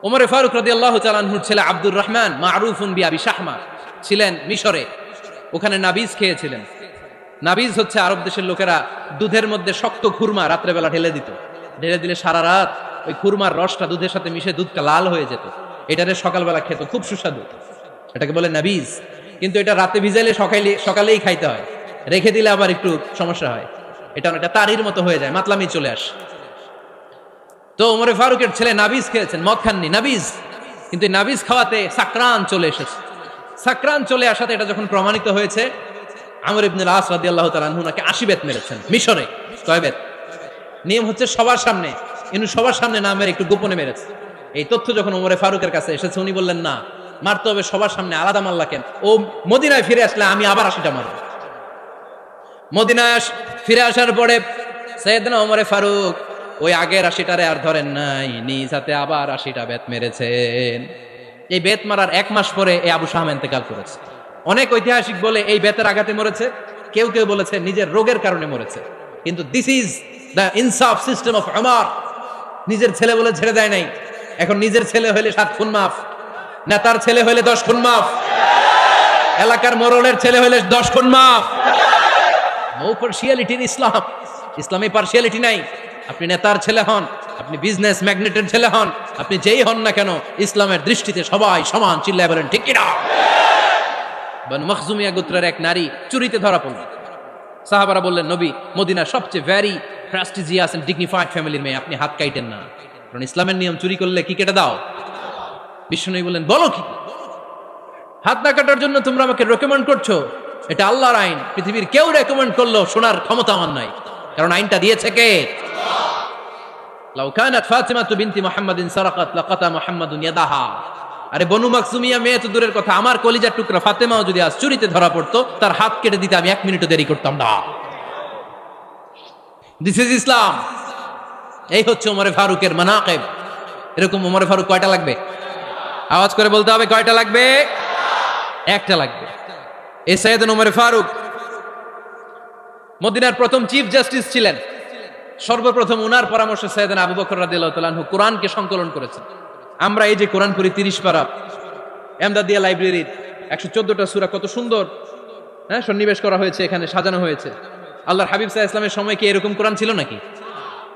ওমর ফারুক রাদিয়াল্লাহু তাআলা আনহুর ছেলে আব্দুর রহমান মারুফুন বিআবি শাহমা ছিলেন মিশরে। ওখানে নাবিজ খেয়েছিলেন। নাবিজ হচ্ছে আরব দেশের লোকেরা দুধের মধ্যে শক্ত খুরমা রাত্রে বেলা ঢেলে দিত। ঢেলে দিলে সারা রাত ওই খুরমার রসটা দুধের সাথে মিশে দুধটা লাল হয়ে যেত। এটারে সকালবেলা খেত, খুব সুস্বাদু। এটাকে বলে নাবিজ। কিন্তু এটা রাতে ভিজাইলে সকালেই খাইতে হয়, রেখে দিলে আবার একটু সমস্যা হয়। এটা অনেকটা তারির মতো হয়ে যায়, মাতলামি চলে আসে। তো ওমর ফারুকের ছেলে নাবিজ খেয়েছেন, মদ খাননি, নাবিজ। কিন্তু নাবিজ খাওয়াতে সাকরান চলে এসেছে। সাকরান চলে আসাতে এটা যখন প্রমাণিত হয়েছে, আমর ইবনুল আস রাদিয়াল্লাহু তাআলা আনহু নাকি 80 বেত মেরেছেন মিশরে। কয় বেত? নিয়ম হচ্ছে সবার সামনে, কিন্তু সবার সামনে না মেরে একটু গোপনে মেরেছে। এই তথ্য যখন ওমর ফারুকের কাছে এসেছে, উনি বললেন, না, মারতে হবে সবার সামনে, আলাদা মারলা কেন? ও মদিনায় ফিরে আসলে আমি আবার 80টা মারব। মদিনায় ফিরে আসার পরে সাইয়েদনা ওমর ফারুক ওই আগের 80টারে আর ধরেন নাই, নিজ হাতে আবার 80টা বেত মেরেছেন। এই বেত মারার 1 মাস পরে এই আবু শাহাম ইন্তেকাল করেছে। অনেক ঐতিহাসিক বলে এই বেতের আঘাতে মরেছে, কেউ কেউ বলেছে নিজের রোগের কারণে মরেছে। কিন্তু দিস ইজ দ্য ইনসাফ সিস্টেম অফ উমর। নিজের ছেলে বলে ছেড়ে দেয় নাই, এখন নিজের ছেলে হইলে 7 খুন মাফ, নেতার ছেলে হইলে 10 খুন মাফ, এলাকার মোড়লের ছেলে হইলে 10 খুন মাফ। নো পার্সিয়ালিটি ইন ইসলাম। ইসলামে পার্সিয়ালিটি নাই। আপনি নেতার ছেলে হন, আপনি বিজনেস ম্যাগনেটের ছেলে হন, আপনি যেই হন না কেন, ইসলামের দৃষ্টিতে সবাই সমান। চিল্লায় বলেন ঠিক কিনা? বনু মখজুমিয়া গোত্রের এক নারী চুরিতে ধরা পড়ল। সাহাবারা বললেন, নবী, মদিনার সবচেয়ে ভেরি প্রেস্টিজিয়াস এন্ড ডিগনিফাইড ফ্যামিলির মেয়ে, আপনি হাত কাটেন না, কারণ ইসলামের নিয়ম চুরি করলে কি কেটে দাও? বিশ্বনবী বললেন, বলো কি? হাত না কাটার জন্য তোমরা আমাকে রেকমেন্ড করছো? এটা আল্লাহর আইন। পৃথিবীর কেউ রেকমেন্ড করলো শোনার ক্ষমতা আমার নাই, কারণ আইনটা দিয়েছে কে? লাউ কানাত ফাতিমাতু বিনতি মুহাম্মাদিন সারাকাত লাকাতা মুহাম্মাদুন ইয়াদাহা। আরে বনু মাখজুমিয়া মেয়ে তো দূরের কথা, আমার কলিজার টুকরা ফাতেমাও যদি আজ চুরিতে ধরা পড়তো, তার হাত কেটে দিতে আমি 1 মিনিটও দেরি করতাম না। দিস ইজ ইসলাম। এই হচ্ছে ওমরে ফারুকের মানাকিব। এরকম ওমরে ফারুক কয়টা লাগবে? আওয়াজ করে বলতে হবে, কয়টা লাগবে? একটা লাগবে। এই সাইয়েদনা ওমরে ফারুক মদিনার প্রথম চিফ জাস্টিস ছিলেন। সর্বপ্রথম ওনার পরামর্শে সাইয়েদনা আবু বকর রাদিয়াল্লাহু তাআলা আনহু কোরআনকে সংকলন করেছেন। আমরা এই যে কোরআন পড়ি 30 পারা, এমদাদিয়া লাইব্রেরির 114টা সূরা, কত সুন্দর সন্নিবেশ করা হয়েছে, এখানে সাজানো হয়েছে। আল্লাহর হাবিব সাল্লাল্লাহু আলাইহি ওয়াসাল্লামের সময় কি এরকম কোরআন ছিল নাকি?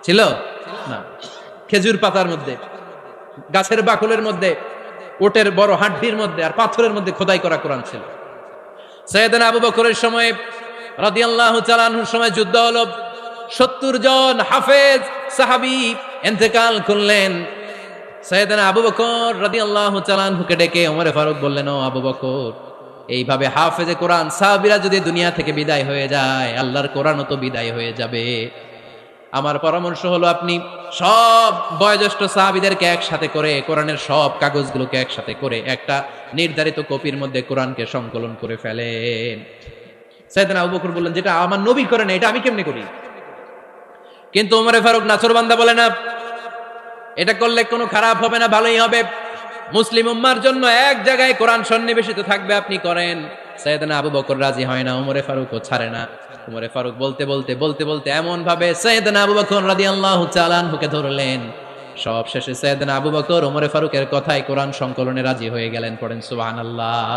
ছিল না। খেজুর পাতার মধ্যে, গাছের বাকলের মধ্যে, ওটের বড় হাড্ডির মধ্যে আর পাথরের মধ্যে খোদাই করা কোরআন ছিল। সাইয়েদনা আবু বকরের সময় রাদিয়াল্লাহু তাআলা আনহুর সময় যুদ্ধ হলো, 70 জন হাফেজ সাহাবী ইন্তেকাল করলেন। সাইয়েদনা আবু বকর রাদিয়াল্লাহু তাআলা আনহুকে ডেকে ওমরে ফারুক বললেন, ও আবু বকর, এইভাবে হাফেজে কোরআন সাহাবীরা যদি দুনিয়া থেকে বিদায় হয়ে যায়, আল্লাহর কোরআনও তো বিদায় হয়ে যাবে। আমার পরামর্শ হলো আপনি সব বয়োজ্যেষ্ঠ সাহাবীদেরকে একসাথে করে, কোরআনের সব কাগজগুলোকে একসাথে করে একটা নির্ধারিত কপির মধ্যে কোরআনকে সংকলন করে ফেলেন। সাইয়েদনা আবু বকর বললেন, যেটা আমার নবী করেন এটা আমি কেমনে করি? কিন্তু ওমরে ফারুক নাছোড়বান্দা বলে না, এটা করলে কোনো খারাপ হবে না, ভালোই হবে। মুসলিম উম্মার জন্য এক জায়গায় কোরআন সন্নিবেশিত থাকবে, আপনি করেন। সাইয়েদনা আবু বকর রাজি হয় না, ওমরে ফারুকও ছাড়ে না। ওমরে ফারুক বলতে বলতে বলতে বলতে এমন ভাবে সাইয়েদনা আবু বকর রাদিয়াল্লাহু তাআলা আনহুকে ধরলেন, সব শেষে সাইয়েদনা আবু বকর ওমরে ফারুকের কথায় কোরআন সংকলনে রাজি হয়ে গেলেন। পড়েন সুবহানাল্লাহ।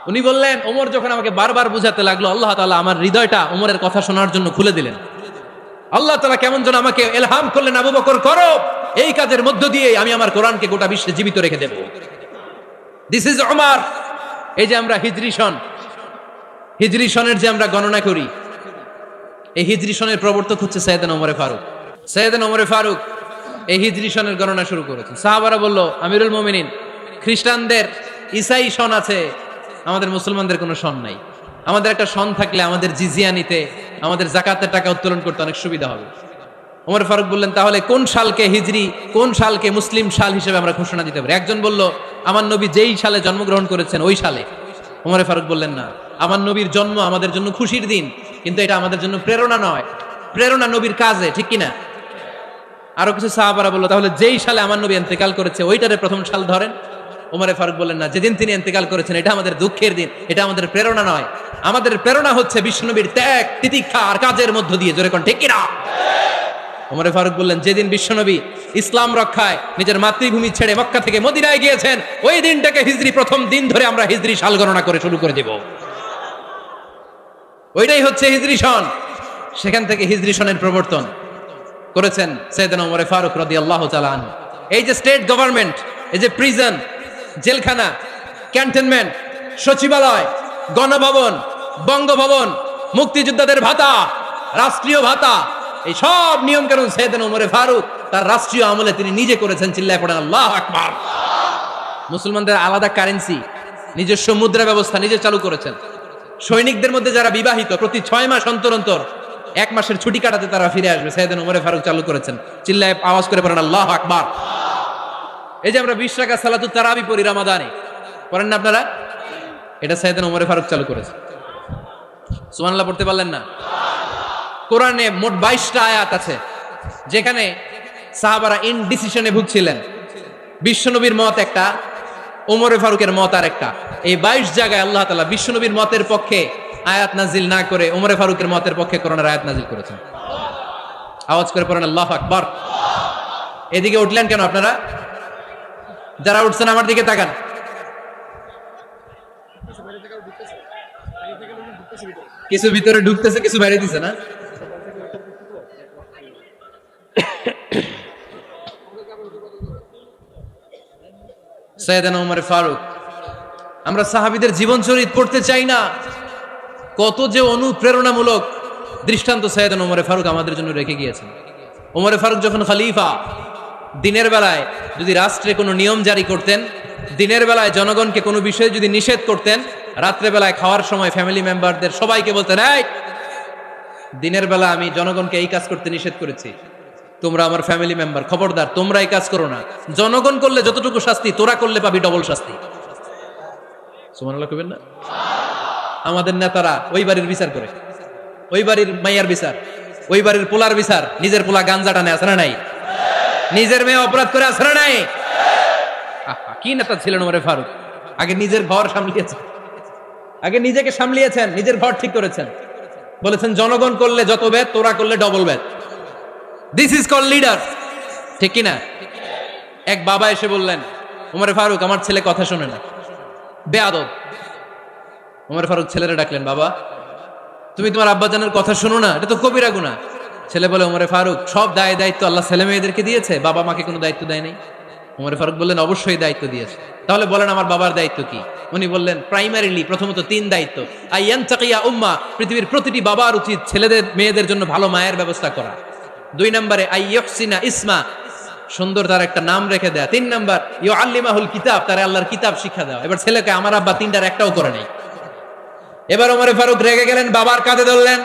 উনি বললেন, ওমর যখন আমাকে বারবার বুঝাতে লাগলো, আল্লাহ তাআলা আমার হৃদয়টা ওমরের কথা শোনার জন্য খুলে দিলেন। আল্লাহ তাআলা কেমন যেন আমাকে ইলহাম করলেন, আবু বকর করো, এই কাজের মধ্য দিয়ে আমি আমার কোরআনকে গোটা বিশ্বে জীবিত রেখে দেব। This is Omar. এই যে আমরা হিজরি সনের যে আমরা গণনা করি, এই হিজরি সনের প্রবর্তক হচ্ছে সাইয়েদনা ওমরে ফারুক। সাইয়েদনা ওমরে ফারুক এই হিজরি সনের গণনা শুরু করেছেন। সাহাবারা বলল, আমিরুল মুমিনিন, খ্রিস্টানদের ঈসাই সন আছে, আমাদের মুসলমানদের কোনো সন নাই। আমাদের একটা সন থাকলে আমাদের জিজিয়া নিতে, আমাদের যাকাতের টাকা উত্তোলন করতে অনেক সুবিধা হবে। ওমর ফারুক বললেন, তাহলে কোন সালকে হিজরি, কোন সালকে মুসলিম সাল হিসেবে আমরা ঘোষণা দিতে পারি? একজন বলল, আমার নবী যেই সালে জন্মগ্রহণ করেছেন ওই সালে। ওমর ফারুক বললেন, না, আমার নবীর জন্ম আমাদের জন্য খুশির দিন, কিন্তু এটা আমাদের জন্য প্রেরণা নয়, প্রেরণা নবীর কাজে, ঠিক কিনা? আরো কিছু সাহাবারা বলল, তাহলে যেই সালে আমার নবী ইন্তেকাল করেছে ওইটারে প্রথম সাল ধরেন। ওমর ফারুক বললেন, না, যেদিন তিনি ইন্তেকাল করেছেন এটা আমাদের দুঃখের দিন, এটা আমাদের প্রেরণা নয়। আমাদের প্রেরণা হচ্ছে বিশ্বনবীর ত্যাগ, তিতিক্ষা আর কাজের মধ্য দিয়ে। জোরে কোন ঠিক কিনা? ওমর ফারুক বললেন, যেদিন বিশ্বনবী ইসলাম রক্ষায় নিজের মাতৃভূমি ছেড়ে মক্কা থেকে মদিনায় গিয়েছেন, ওই দিনটাকে হিজরি প্রথম দিন ধরে আমরা হিজরি সাল গণনা করে শুরু করে দেব। ওইটাই হচ্ছে হিজরি সন। সেখান থেকে হিজরি সনের প্রবর্তন করেছেন সাইয়েদনা ওমর ফারুক রাদিয়াল্লাহু তাআলা আনহু। এই যে স্টেট গভর্নমেন্ট, এই যে প্রিজন, জেলখানা, ক্যান্টনমেন্ট, সচিবালয়, গণভবন, বঙ্গভবন, মুক্তিযোদ্ধাদের ভাতা, রাষ্ট্রীয় ভাতা, এই সব নিয়ম কানুন সাইয়েদনা ওমর ফারুক তার রাষ্ট্রীয় আমলে তিনি নিজে করেছেন। চিল্লায় পড়েন আল্লাহু আকবার। মুসলমানদের আলাদা কারেন্সি, নিজস্ব মুদ্রা ব্যবস্থা নিজে চালু করেছেন। সৈনিকদের মধ্যে যারা বিবাহিত, প্রতি 6 মাস অন্তর অন্তর 1 মাসের ছুটি কাটাতে তারা ফিরে আসবে, সাইয়েদনা ওমর ফারুক চালু করেছেন। চিল্লায় আওয়াজ করে পড়েন আল্লাহু আকবার। এই যে আমরা 20 রাকাত সালাতুত তারাবি পড়ি রমাদানে, পড়েন না আপনারা? এটা সাইয়েদনা ওমর ফারুক চালু করেছেন। সুবহানাল্লাহ পড়তে পারলেন না? কোরআনে মোট 22টা আয়াত আছে যেখানে সাহাবারা ইনডিসিশনে ভুগছিলেন। বিশ্বনবীর মত একটা, ওমর ফারুকের মত আর একটা। এই 22 জায়গায় আল্লাহ তাআলা বিশ্বনবীর মতের পক্ষে আয়াত নাজিল না করে ওমর ফারুকের মতের পক্ষে কোরআনের আয়াত নাজিল করেছেন। আওয়াজ করে পড়েন আল্লাহু আকবার। এদিকে উঠলেন কেন আপনারা? যারা উঠছেন আমার দিকে তাকান। কিছু ভিতরে ঢুকতেছে, কিছু বাইরে দিছে না? সাইয়েদনা ওমর ফারুক, আমরা সাহাবীদের জীবন চরিত পড়তে চাই না? কত যে অনুপ্রেরণামূলক দৃষ্টান্ত সাইয়েদনা ওমর ফারুক আমাদের জন্য রেখে গিয়েছেন। ওমর ফারুক যখন খলিফা, দিনের বেলায় যদি রাষ্ট্রে কোনো নিয়ম জারি করতেন, দিনের বেলায় জনগণকে কোনো বিষয়ে যদি নিষেধ করতেন, রাত্রে বেলায় খাওয়ার সময় ফ্যামিলি মেম্বারদের সবাইকে বলতেন, এই দিনের বেলা আমি জনগণকে এই কাজ করতে নিষেধ করেছি, তোমরা আমার ফ্যামিলি মেম্বার, খবরদার তোমরা এই কাজ করো না। জনগণ করলে যতটুকু শাস্তি, তোরা করলে পাবি ডবল শাস্তি। সুবহানাল্লাহ কইবেন না? আমাদের নেতারা ওই বাড়ির বিচার করে, ওই বাড়ির মাইয়ার বিচার, ওই বাড়ির পোলার বিচার, নিজের পোলা গাঞ্জা টানে, আছে না নাই? নিজের মেয়ে অপরাধ করে, আছে না নাই? কি নেতা ছিলেন ওমর ফারুক! আগে নিজের ঘর সামলিয়েছেন, আগে নিজেকে সামলিয়েছেন, নিজের ঘর ঠিক করেছেন। বলেছেন জনগণ করলে যত বেদ, তোরা করলে double Veda. This is call leader, ঠিক কিনা? এক বাবা এসে বললেন, ওমর ফারুক আমার ছেলে কথা শোনে না, বেয়াদব। ওমর ফারুক ছেলেরা ডাকলেন, বাবা তুমি তোমার আব্বাজানের কথা শোনো না, এটা তো কবিরা গুনাহ। ছেলে বলে, ওমর ফারুক সব দায় দায়িত্ব আল্লাহ ছেলে মেয়েদেরকে দিয়েছে, বাবা মাকে কোনো দায়িত্ব দেয় নাই। ওমর ফারুক বললেন, অবশ্যই দায়িত্ব দিয়েছে। তাহলে বলেন আমার বাবার দায়িত্ব কি? উনি বললেন, প্রাইমারিলি প্রথমত 3 দায়িত্ব। আইয়ানতাকিয়া উম্মা, পৃথিবীর প্রতিটি বাবার উচিত ছেলেদের মেয়েদের জন্য ভালো মায়ের ব্যবস্থা করা। 2 নম্বরে আইয়ুহসিনা ইসমা, সুন্দর তার একটা নাম রেখে দেয়া। 3 নম্বর ইউআল্লিমাহুল কিতাব, তার আল্লাহর কিতাব শিক্ষা দেওয়া। এবার ছেলেকে আমার আব্বা 3টার একটাও করে নাই। এবার ওমর ফারুক রেগে গেলেন, বাবার কাঁধে ধরলেন,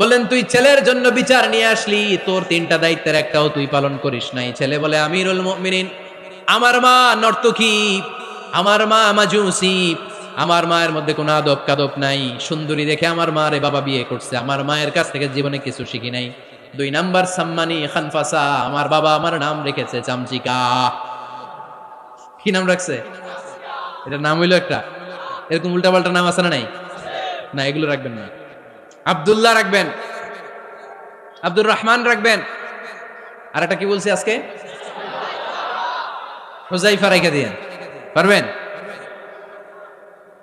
বললেন তুই ছেলের জন্য বিচার নিয়ে আসলি, তোর 3টা দায়িত্বের একটাও তুই পালন করিস নাই। ছেলে বলে, আমিরুল মুমিনিন, আমার মা নর্তকী, আমার মা মাজুসি, আমার মায়ের মধ্যে কোনো আদব কাদব নাই, সুন্দরী দেখে আমার মা রে বাবা বিয়ে করছে, আমার মায়ের কাছ থেকে জীবনে কিছু শিখি নাই। 2 নাম্বার সাম্মানি খানফাসা, আমার বাবা আমার নাম রেখেছে চামচিকা। কি নাম রাখছে? এটা নাম হইলো একটা, এরকম উল্টাপাল্টা নাম আছে না নাই? না, এগুলো রাখবেন না। আব্দুল্লাহ রাখবেন, আব্দুর রহমান রাখবেন, আর একটা কি বলছি আজকে, হুজাইফা রেখে দিয়েন, পারবেন?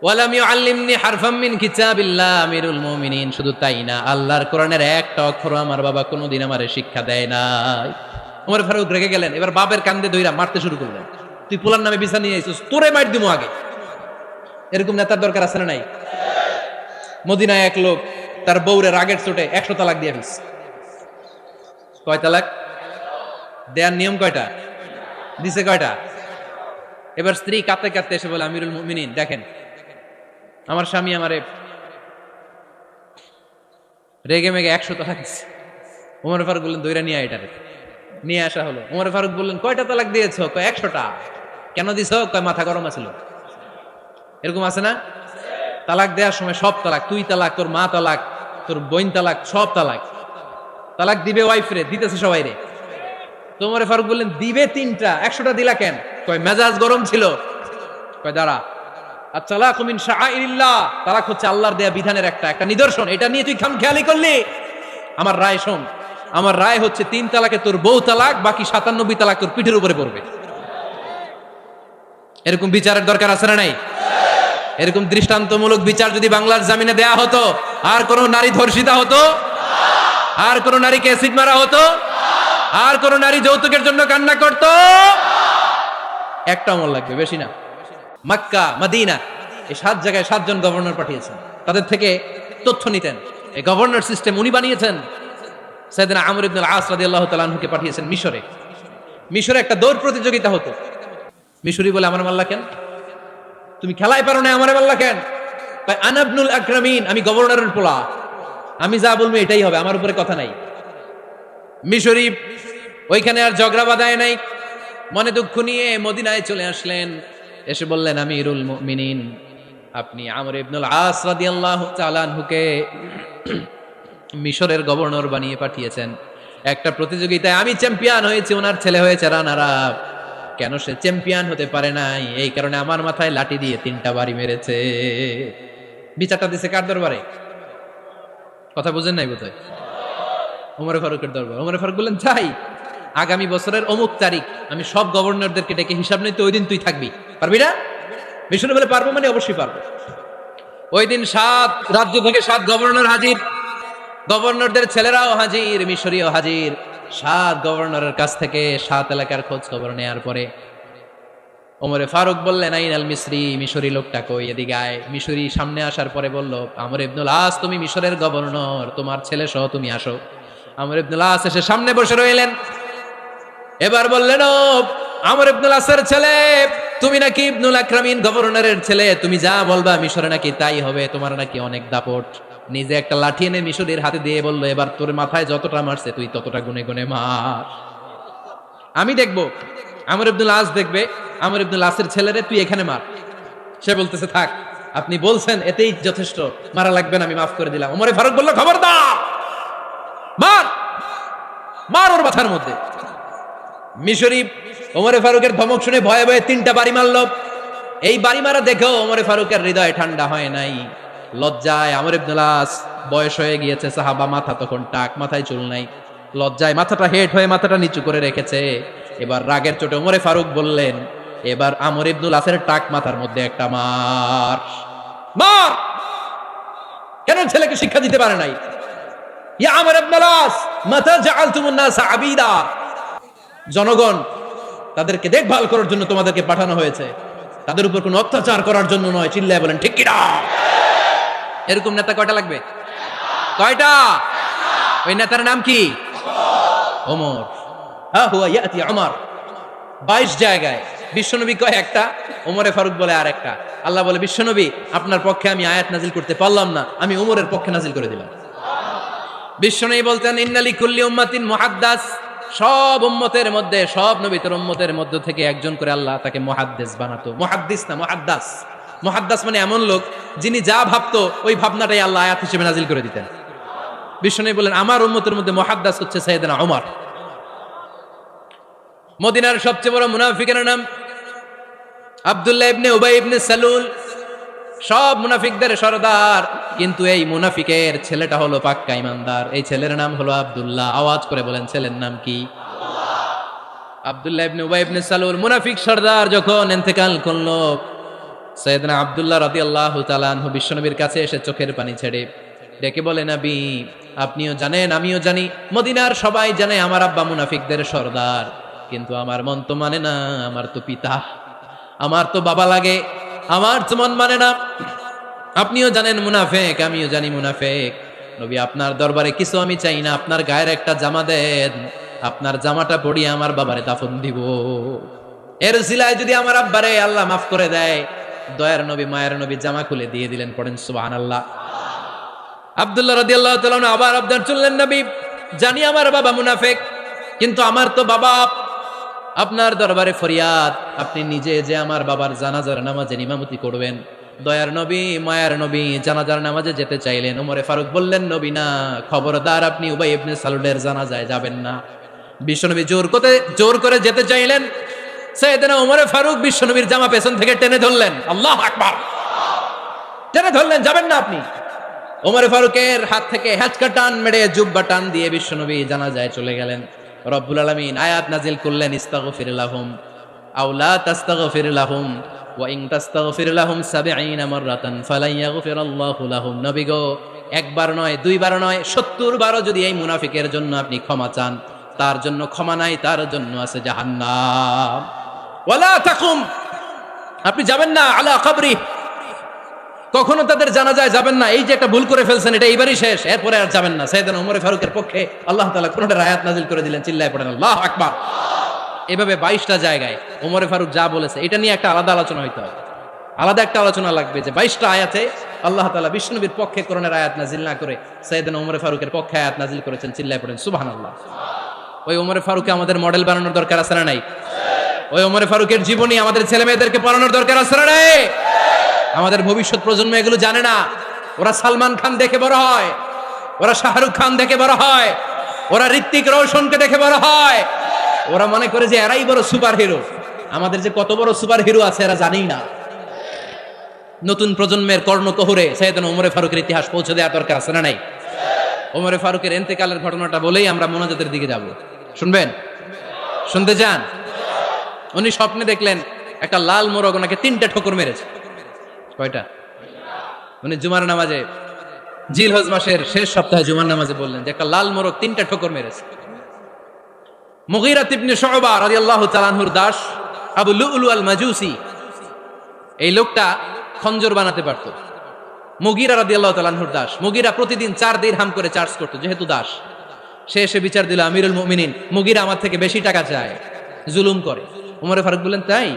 ওয়ালাম ইউআল্লিমনি হারফাম মিন কিতাবিল্লাহ, আমিরুল মুমিনিন, শুধু তাই না, আল্লাহর কোরআনের একটা অক্ষর আমার বাবা কোনোদিন আমারে শিক্ষা দেয় নাই। ওমর ফারুক রেগে গেলেন, এবার বাপের কান্দে ধইরা মারতে শুরু করলেন, তুই পোলার নামে বিচার নিয়ে আইছিস, তোরে মার দিমু আগে। এরকম নেতার দরকার আছে না নাই? মদিনায় এক লোক তার বউরে রাগের চোটে 100 তালাক দিয়ে ফেলছে। কয় তালাক দেয়ার নিয়ম? কয়টা দিছে? কয়টা? এবার স্ত্রী কাঁদতে কাঁদতে এসে বলে, আমিরুল মুমিনিন দেখেন, আমার স্বামী আমারে রেগে মেগে 100 তালাক দিচ্ছে। ওমর ফারুক বললেন, দইরা নিয়ে এটারে নিয়ে আসা হলো। ওমর ফারুক বললেন, কয়টা তালাক দিয়েছো? কয় 100টা। কেন দিছো? কয় মাথা গরম আছিল। এরকম আছে না? তালাক দেওয়ার সময় সব তালাক, তুই তালাক, তোর মা তালাক, তোর বোন তালাক, সব তালাক। তালাক দিবে ওয়াইফ রে, দিতেছে সবাই রে। তো ওমর ফারুক বললেন, দিবে 3টা, 100টা দিলা কেন? কয় মেজাজ গরম ছিল। কয় দাঁড়া, আত-তালাকু মিন শাআইরিল্লাহ, তালাক হচ্ছে আল্লাহর দেয়া বিধানের একটা নিদর্শন, এটা নিয়ে তুই খামখেয়ালি করলি? আমার রায় শোন, আমার রায় হচ্ছে 3 তালাকে তোর বউ তালাক, বাকি 97 তালাক তোর পিঠের উপরে পড়বে। এরকম বিচারের দরকার আছে না নাই? এরকম দৃষ্টান্তমূলক বিচার যদি বাংলার জমিনে দেয়া হতো, আর কোন নারী ধর্ষিতা হতো? আর কোন নারীকে অ্যাসিড মারা হতো? আর কোন নারী যৌতুকের জন্য কান্না করত? একটা আমল লাগবে, বেশি না। মক্কা, মদিনা, এই 7 জায়গায় 7 জন গভর্নর পাঠিয়েছেন, তাদের থেকে তথ্য নিতেন। এই গভর্নর সিস্টেম উনি বানিয়েছেন। সাইয়েদনা আমর ইবনে আল আস রাদিয়াল্লাহু তাআলা আনহুকে পাঠিয়েছেন মিশরে। মিশরে একটা দৌড় প্রতিযোগিতা হতো। মিশরি বলে, আমার মাল্লা কেন? তুমি খেলায় পারো না, আমারে মাল্লা কেন? আনা ইবনুল আকরামিন, আমি গভর্নরের পোলা, আমি যা বলবো এটাই হবে, আমার উপরে কথা নাই। মিশরি ওইখানে আর ঝগড়া বাঁধায় নাই, মনে দুঃখ নিয়ে মদিনায় চলে আসলেন। এসে বললেন, আমিরুল মুমিনিন, আপনি আমর ইবনুল আস রাদিয়াল্লাহু তাআলা আনহুকে মিশরের গভর্নর বানিয়ে পাঠিয়েছেন। একটা প্রতিযোগিতায় আমি চ্যাম্পিয়ন হয়েছি, ওনার ছেলে হয়েছে রানার আপ। কেন সে চ্যাম্পিয়ন হতে পারে নাই? এই কারণে আমার মাথায় লাঠি দিয়ে 3টা বাড়ি মেরেছে। বিচারটা দিছে কার দরবারে? কথা বুঝেন নাই বোধহয়। ওমরে ফারুকের দরবার। ওমরে ফারুক বললেন, যাই, আগামী বছরের অমুক তারিখ আমি সব গভর্নরদেরকে ডেকে হিসাব নিতে, ওই দিন তুই থাকবি, পারবি না? মিশনে বলে পারবো, মানে অবশ্যই পারবো। ওই দিন 7 রাজ্য থেকে 7 গভর্নর হাজির, গভর্নরদের ছেলেরাও হাজির, মিশরীয় হাজির। 7 গভর্নরের কাছ থেকে 7 এলাকার খোঁজ খবর নেয়ার পরে ওমরে ফারুক বললেন, আইন আল মিসরি, মিশরি লোকটা কই, এদিকে আয়। মিশরি সামনে আসার পরে বলল, আমর ইবনুল আস, তুমি মিশরের গভর্নর, তোমার ছেলে সহ তুমি আসো। আমর ইবনুল আস এসে সামনে বসে রইলেন। এবার বললেন, ও আমর ইবনুল আসের ছেলে, তুমি নাকি ইবনুল আকরামিন গভর্নরের ছেলে, তুমি যা বলবা মিশরে নাকি তাই হবে, তোমার নাকি অনেক দাপট। নিজে একটা লাঠি এনে মিশরের হাতে দিয়ে বলল, এবার তোর মাথায় যতটা মারছে তুই ততটা গুনে গুনে মার, আমি দেখবো। আমর ইবনুল আস দেখবে, আমর ইবনুল আসের ছেলেরে তুই এখানে মার। সে বলতেছে, থাক, আপনি বলছেন এতেই যথেষ্ট, মারা লাগবে না, আমি মাফ করে দিলাম। ওমরে ফারুক বলল, খবরদার, মার, মার ওর মাথার মধ্যে। মিশরি ওমরে ফারুকের ধমক শুনে ভয়ে ভয়ে 3টা বাড়ি মারল। এই বাড়ি মারা দেখেও ওমরে ফারুকের হৃদয় ঠান্ডা হয় নাই। লজ্জায় আমর ইবনুল আস, বয়স হয়ে গিয়েছে সাহাবা, মাথা তখন টাক, মাথায় চুল নাই, লজ্জায় মাথাটা হেট হয়ে মাথাটা নিচু করে রেখেছে। এবার রাগের চোটে ওমরে ফারুক বললেন, এবার আমর ইবনুল আসের টাক মাথার মধ্যে একটা মার, মার। কেন ছেলেকে শিক্ষা দিতে পারে নাই? ইয়া আমর ইবনুল আস, মাতা জাআলতুমুন নাস আবিদা, জনগণ তাদেরকে দেখভাল করার জন্য তোমাদেরকে পাঠানো হয়েছে, তাদের উপর কোনো অত্যাচার করার জন্য নয়। চিল্লায় বলেন ঠিক কিনা? এরকম নেতা কয়টা লাগবে? কয়টা? ওই নেতার নাম কি? ওমর। হ্যাঁ, হুয়া ইয়াতি ওমর। 22 জায়গায় বিশ্বনবী কয় একটা, ওমরে ফারুক বলে আর একটা। আল্লাহ বলে, বিশ্বনবী আপনার পক্ষে আমি আয়াত নাজিল করতে পারলাম না, আমি ওমরের পক্ষে নাজিল করে দিলাম। বিশ্বনবী বলতেন, ইন্না লিকুল্লি উম্মাতিন মুহাদ্দাস, সব উম্মতের মধ্যে, সব নবীর উম্মতের মধ্য থেকে একজন করে আল্লাহ তাকে মুহাদ্দিস বানাতো। মুহাদ্দিস না, মুহাদ্দাস। মুহাদ্দাস মানে এমন লোক যিনি যা ভাবতো ওই ভাবনাটাই আল্লাহ আয়াত হিসেবে নাজিল করে দিতেন। বিশ্বনবী বলেন, আমার উম্মতের মধ্যে মুহাদ্দাস হচ্ছে সাইয়েদনা ওমর। মদিনার সবচেয়ে বড় মুনাফিকের নাম আব্দুল্লাহ ইবনে উবাই ইবনে সালুল, সব মুনাফিকদের সরদার, কিন্তু এই মুনাফিকের ছেলেটা হলো পাক্কা ইমানদার। এই ছেলের নাম হলো আব্দুল্লাহ। আওয়াজ করে বলেন, ছেলের নাম কি? আব্দুল্লাহ ইবনে উবাই ইবনে সালুল। মুনাফিক সরদার যখন ইন্তেকাল করলো, সাইয়েদনা আব্দুল্লাহ রাদিয়াল্লাহু তাআলা আনহু বিশ্বনবীর কাছে এসে চোখের পানি ছেড়ে ডেকে বলে, নবী আপনিও জানেন, আমিও জানি, মদিনার সবাই জানে আমার আব্বা মুনাফিকদের সরদার, কিন্তু আমার মন তো মানে না, আমার তো পিতা, আমার তো বাবা লাগে, আমার তো মন মানে না। আপনিও জানেন মুনাফেক, আমিও জানি মুনাফেক। নবী আপনার দরবারে কিছু আমি চাই না, আপনার গায়ের একটা জামা দেন, আপনার জামাটা পরিয়ে আমার বাবারে দাফন দিব। এর উসিলায় যদি আমার আব্বারে আল্লাহ মাফ করে দেয়, দয়ার নবী মায়ের নবী জামা খুলে দিয়ে দিলেন। পড়েন সুবহানাল্লাহ। আব্দুল্লাহ রাদিয়াল্লাহু তাআলা আবার আবদার চললেন, নবী জানি আমার বাবা মুনাফেক, কিন্তু আমার তো বাবা, আপনার দরবারে ফরিয়াদ, আপনি নিজে যে আমার বাবার জানাজার নামাজে ইমামতি করবেন। দয়ার নবী মায়ার নবী জানাজার নামাজে যেতে চাইলেন। ওমরে ফারুক বললেন, নবী না, খবরদার, আপনি উবাই ইবনে সালুলের জানাজায় যাবেন না। বিশ্বনবী জোর করে যেতে চাইলেন। সাইয়েদনা ওমরে ফারুক বিশ্বনবীর জামা পেছন থেকে টেনে ধরলেন। আল্লাহু আকবার। টেনে ধরলেন, যাবেন না আপনি। ওমরে ফারুকের হাত থেকে হ্যাচকা টান মেরে জুব্বা টান দিয়ে বিশ্বনবী জানাজায় চলে গেলেন। রব্বুল আলামিন আয়াত নাজিল করলেন, ইস্তাগফির লাহুম আও লা তাস্তাগফির লাহুম ওয়া ইন তাস্তাগফির লাহুম ৭০ মাররাতান ফালান ইয়াগফিরাল্লাহু লাহুম। নবী গো, একবার নয়, দুইবার নয়, ৭০ বারও যদি এই মুনাফিকের জন্য আপনি ক্ষমা চান, তার জন্য ক্ষমা নাই, তার জন্য আছে জাহান্নাম। ওয়ালা তাকুম, আপনি যাবেন না আলা কবরি, কখনো তাদের জানাজায় যাবেন না। এই যে একটা ভুল করে ফেলছেন, এটা এইবারই শেষ, এরপরে আর যাবেন না। সাইয়েদনা ওমর ফারুকের পক্ষে আল্লাহ তাআলা কোনটা আয়াত নাজিল করে দিলেন। চিল্লায় পড়েন আল্লাহু আকবার। এভাবে 22টা জায়গায় ওমর ফারুক যা বলেছে, এটা নিয়ে একটা আলাদা আলোচনা হইতে হবে, আলাদা একটা আলোচনা লাগবে যে 22টা আয়াতে আল্লাহ তাআলা বিশ্বনবীর পক্ষে কোরআনের আয়াত নাজিল না করে সাইয়েদনা ওমর ফারুকের পক্ষে আয়াত নাজিল করেছেন। চিল্লায় পড়েন সুবহানাল্লাহ। ওই ওমর ফারুককে আমাদের মডেল বানানোর দরকার আছে না নাই? ওই ওমর ফারুকের জীবনী আমাদের ছেলে মেয়েদেরকে পড়ানোর দরকার আছে না নাই? আমাদের ভবিষ্যৎ প্রজন্ম এগুলো জানে না। ওরা সালমান খান দেখে বড় হয়, ওরা শাহরুখ খান দেখে বড় হয়, ওরা ঋত্বিক রোশনকে দেখে বড় হয়, ওরা মনে করে যে এরাই বড় সুপার হিরো। আমাদের যে কত বড় সুপার হিরো আছে এরা জানেই না। নতুন প্রজন্মের কর্ণকহুরে সাইয়েদনা ওমর ফারুকের ইতিহাস পৌঁছে দেওয়ার দরকার আছে না নাই? ওমরে ফারুকের ইন্তেকালের ঘটনাটা বলেই আমরা মোনাজাতের দিকে যাব। শুনবেন? শুনতে চান? উনি স্বপ্নে দেখলেন একটা লাল মোরগ ওনাকে 3টা ঠোকর মেরেছে। কয়টা? উনি জুমার নামাজে, জিলহজ মাসের শেষ সপ্তাহে জুমার নামাজে বললেন যে একটা লাল মোরগ 3টা ঠোকর মেরেছে। মুগীরা ইবনে শুবা রাদিয়াল্লাহু তাআলা আনহুর দাস আবু লুলু আল মাজুসি, এই লোকটা খঞ্জর বানাতে পারত। মুগীরা রাদিয়াল্লাহু তাআলা আনহুর দাস। মুগীরা প্রতিদিন 4 দিরহাম করে চার্জ করত, যেহেতু দাস। সে এসে বিচার দিল, আমিরুল মুমিনিন, মুগীরা আমার থেকে বেশি টাকা চায়, জুলুম করে। ওমরে ফারুক বললেন, তাই?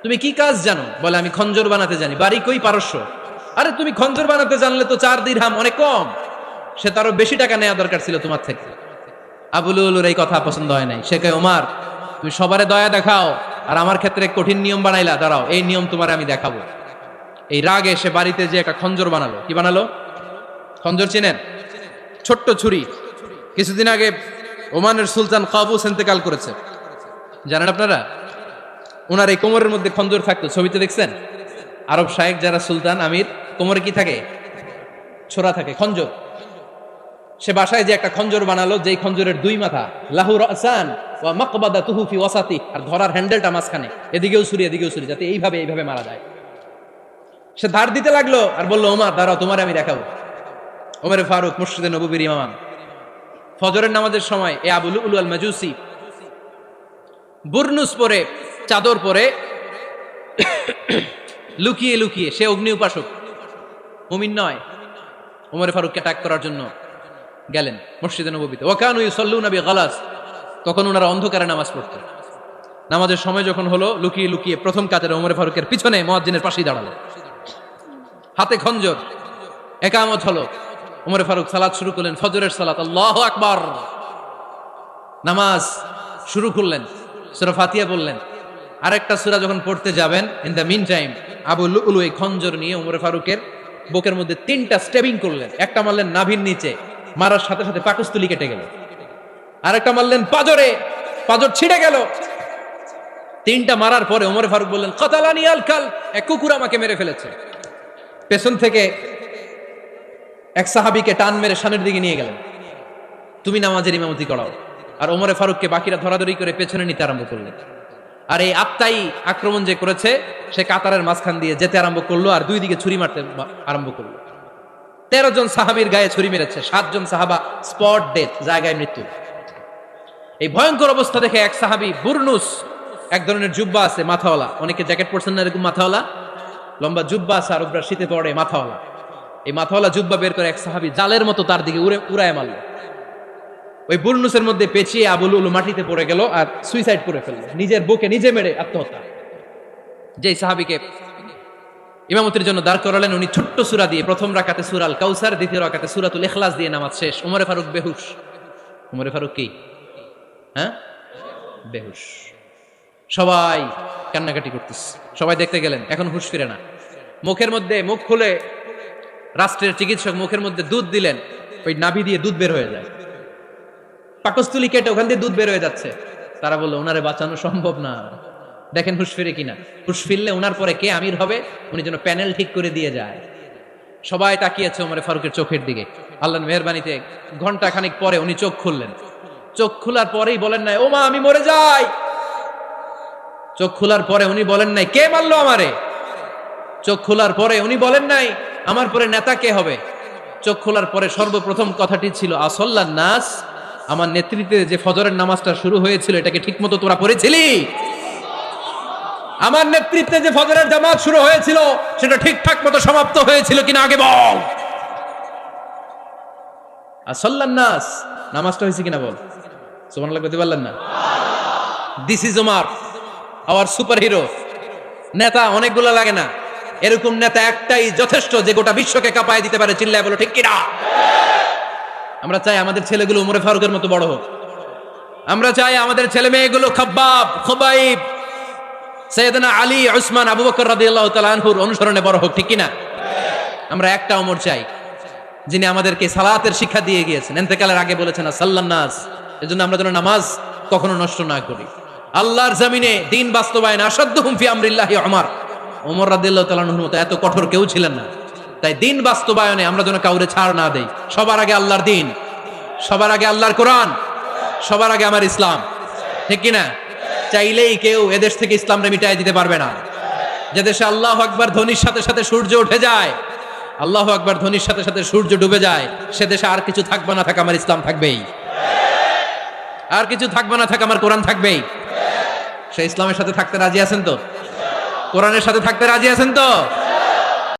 তুমি কি কাজ জানো? বলে, আমি খঞ্জর বানাতে জানি। বাড়ি কই? পারস্য। আরে তুমি খঞ্জর বানাতে জানলে তো 4 দিরহাম অনেক কম, সে তারও বেশি টাকা নেওয়া দরকার ছিল তোমার থেকে। আবু লুলুর এই কথা পছন্দ হয় নাই। সে কয়, ওমর, তুমি সবারে দয়া দেখাও আর আমার ক্ষেত্রে কঠিন নিয়ম বানাইলা, দাঁড়াও, এই নিয়ম তোমার আমি দেখাবো। এই রাগে সে বাড়িতে যে একটা খঞ্জর বানালো। কি বানালো? খঞ্জর চিনেন? ছোট্ট ছুরি। কিছুদিন আগে ওমানের সুলতান কাবুস ইন্তেকাল করেছে, জানেন আপনারা? ওনার এই কোমরের মধ্যে খঞ্জর থাকতো, ছবিতে দেখছেন? আরব শায়েক যারা সুলতান আমির, কোমরে কি থাকে? ছোরা থাকে, খঞ্জর। সে বাসায় যে একটা খঞ্জর বানালো, যেই খঞ্জরের 2 মাথা, লাহু রাসান ওয়া মাকবাদাতুহু ফি ওয়াসাতি, আর ধরার হ্যান্ডেলটা মাঝখানে, এদিকেও ছুরি এদিকেও ছুরি, যাতে এইভাবে মারা যায়। সে ধার দিতে লাগলো আর বলল, ওমর দাঁড়াও, তোমার আমি দেখাবো। ওমরে ফারুক মসজিদে নববীর ইমাম, ফজরের নামাজের সময় এ আবু লুলু আল মাজুসি বুরনুস পরে, চাদর পরে, লুকিয়ে লুকিয়ে, সে অগ্নি উপাসক, মুমিন নয়, ওমরে ফারুককে অ্যাটাক করার জন্য গেলেন মসজিদে নববীতে। ওয়াকানু ইউসাল্লুনা বিগালাস, তখন ওনারা অন্ধকারে নামাজ পড়তেন। নামাজের সময় যখন হলো, লুকিয়ে লুকিয়ে প্রথম কাতারে ওমরে ফারুকের পিছনে মুয়াজ্জিনের পাশেই দাঁড়ালো, হাতে খঞ্জর। একামত হলো, ওমরে ফারুক সালাত শুরু করলেন, ফজরের সালাত, আল্লাহু আকবার। নামাজ শুরু করলেন, সূরা ফাতিহা বললেন। আরেকটা সূরা যখন পড়তে যাবেন, in the mean time Abu লুলু এই খঞ্জর নিয়ে ওমরে ফারুকের বুকের মধ্যে 3টা স্টেবিং করলেন। একটা মারলেন নাভির নিচে, মারার সাথে সাথে পাকস্থলী কেটে গেল। আরেকটা মারলেন পাজরে, পাজর ছিঁড়ে গেল। 3টা মারার পরে ওমরে ফারুক বললেন, কাতালানি আল কাল, এক কুকুর আমাকে মেরে ফেলেছে। পেছন থেকে এক সাহাবীকে টান মেরে সামনের দিকে নিয়ে গেলেন, তুমি নামাজের ইমামতি করাও। আর ওমরে ফারুককে বাকিরা ধরাধরি করে পেছনে নিতে আরম্ভ করলেন। আর এই আত্মাই আক্রমণ যে করেছে, সে কাতারের মাঝখান দিয়ে যেতে আরম্ভ করলো আর 2 দিকে ছুরি মারতে আরম্ভ করলো। 13 জন সাহাবীর গায়ে ছুরি মেরেছে, 7 জন সাহাবা স্পট ডেথ, জায়গায় মৃত্যু। এই ভয়ঙ্কর অবস্থা দেখে এক সাহাবী বুরনুস, এক ধরনের জুব্বা আছে মাথাওয়ালা, অনেকে জ্যাকেট পরছেন না এরকম মাথাওয়ালা, লম্বা জুব্বা আছে, আর ওপরে শীতে পড়ে মাথাওয়ালা, এই মাথাওয়ালা জুব্বা বের করে এক সাহাবী জালের মতো তার দিকে উড়ায় মারল। ওই বুরনুসের মধ্যে পেঁচিয়ে আবু লুলু মাটিতে পড়ে গেল আর সুইসাইড করে ফেলল, নিজের বুকে নিজে মেরে আত্মহত্যা। যেই সাহাবীকে ইমামতির জন্য দাঁড় করালেন, উনি ছোট্ট সূরা দিয়ে, প্রথম রাকাতে সূরা আল কাউসার, দ্বিতীয় রাকাতে সূরাতুল ইখলাস দিয়ে নামাজ শেষ। ওমরে ফারুক বেহুশ। ওমরে ফারুক কি? বেহুশ। সবাই কান্নাকাটি করতেছে, সবাই দেখতে গেলেন, এখন হুঁশ ফিরে না। মুখের মধ্যে, মুখ খুলে রাষ্ট্রের চিকিৎসক মুখের মধ্যে দুধ দিলেন, ওই নাভি দিয়ে দুধ বের হয়ে যায়, পাকস্থলী কেটে ওখান দিয়ে দুধ বের হয়ে যাচ্ছে। তারা বললো, ওনারে বাঁচানো সম্ভব না, দেখেন হুঁশ ফিরে কিনা। হুঁশ ফিরলে ওনার পরে কে আমির হবে, উনি যেন প্যানেল ঠিক করে দিয়ে যায়। সবাই তাকিয়েছে ওমরে ফারুকের চোখের দিকে। আল্লাহর মেহেরবানিতে ঘন্টা খানিক পরে উনি চোখ খুললেন। চোখ খোলার পরেই বলেন নাই, ও মা আমি মরে যাই। চোখ খোলার পরে উনি বলেন নাই, কে মারলো আমারে। চোখ খোলার পরে উনি বলেন নাই, আমার পরে নেতা কে হবে। চোখ খোলার পরে সর্বপ্রথম কথাটি ছিল, আসল্লান নাস, আমার নেতৃত্বে যে ফজরের নামাজটা শুরু হয়েছিল, এটাকে ঠিক মতো তোরা পড়েছিলি? আমার নেতৃত্বে যে ফজরের জামাত শুরু হয়েছিল, সেটা ঠিকঠাক মতো সমাপ্ত হয়েছিল কিনা আগে বল। আসল্লান নাস, নামাজটা হয়েছে কিনা বল। সুবহানাল্লাহ বলতে পারলেন না? This is Omar, hour super hero. নেতা অনেকগুলো লাগে না, এরকম নেতা একটাই যথেষ্ট, যে গোটা বিশ্বকে কাঁপায় দিতে পারে। চিল্লায় বলো ঠিক কিনা? আমরা চাই আমাদের ছেলেগুলো ওমরে ফারুকের মতো বড় হোক। আমরা চাই আমাদের ছেলে মেয়েগুলো খাব্বাব, খুবাইব, সাইয়েদনা আলী, উসমান, আবু বকর রাদিয়াল্লাহু তাআলা আনহুর অনুসরণে বড় হোক, ঠিক কিনা? আমরা একটা ওমর চাই, যিনি আমাদেরকে সালাতের শিক্ষা দিয়ে গিয়েছেন, ইন্তেকালের আগে বলেছেন সাল্লান নাস। এজন্য আমরা যেন নামাজ কখনো নষ্ট না করি। আল্লাহর জমিনে দ্বীন বাস্তবায়ন আসাদ্দুহুম ফি আমরিল্লাহি ওমর। ওমর রাদিয়াল্লাহু তাআলা আনহুর মতো এত কঠোর কেউ ছিলেন না। তাই দিন বাস্তবায়নে আমরা যেন কাউরে ছাড় না দেই। সবার আগে আল্লাহর দিন, সবার আগে আল্লাহর কোরআন, সবার আগে আমার ইসলাম, ঠিক কিনা? চাইলেই কেউ এদেশ থেকে ইসলামরে মিটাই দিতে পারবে না। যে দেশে আল্লাহু আকবার ধ্বনির সাথে সাথে সূর্য উঠে যায়, আল্লাহু আকবার ধ্বনির সাথে সাথে সূর্য ডুবে যায়, সে দেশে আর কিছু থাকবে না থাক আমার ইসলাম থাকবেই, আর কিছু থাকবে না থাক আমার কোরআন থাকবেই। সে ইসলামের সাথে থাকতে রাজি আছেন তো? কোরআনের সাথে থাকতে রাজি আছেন তো?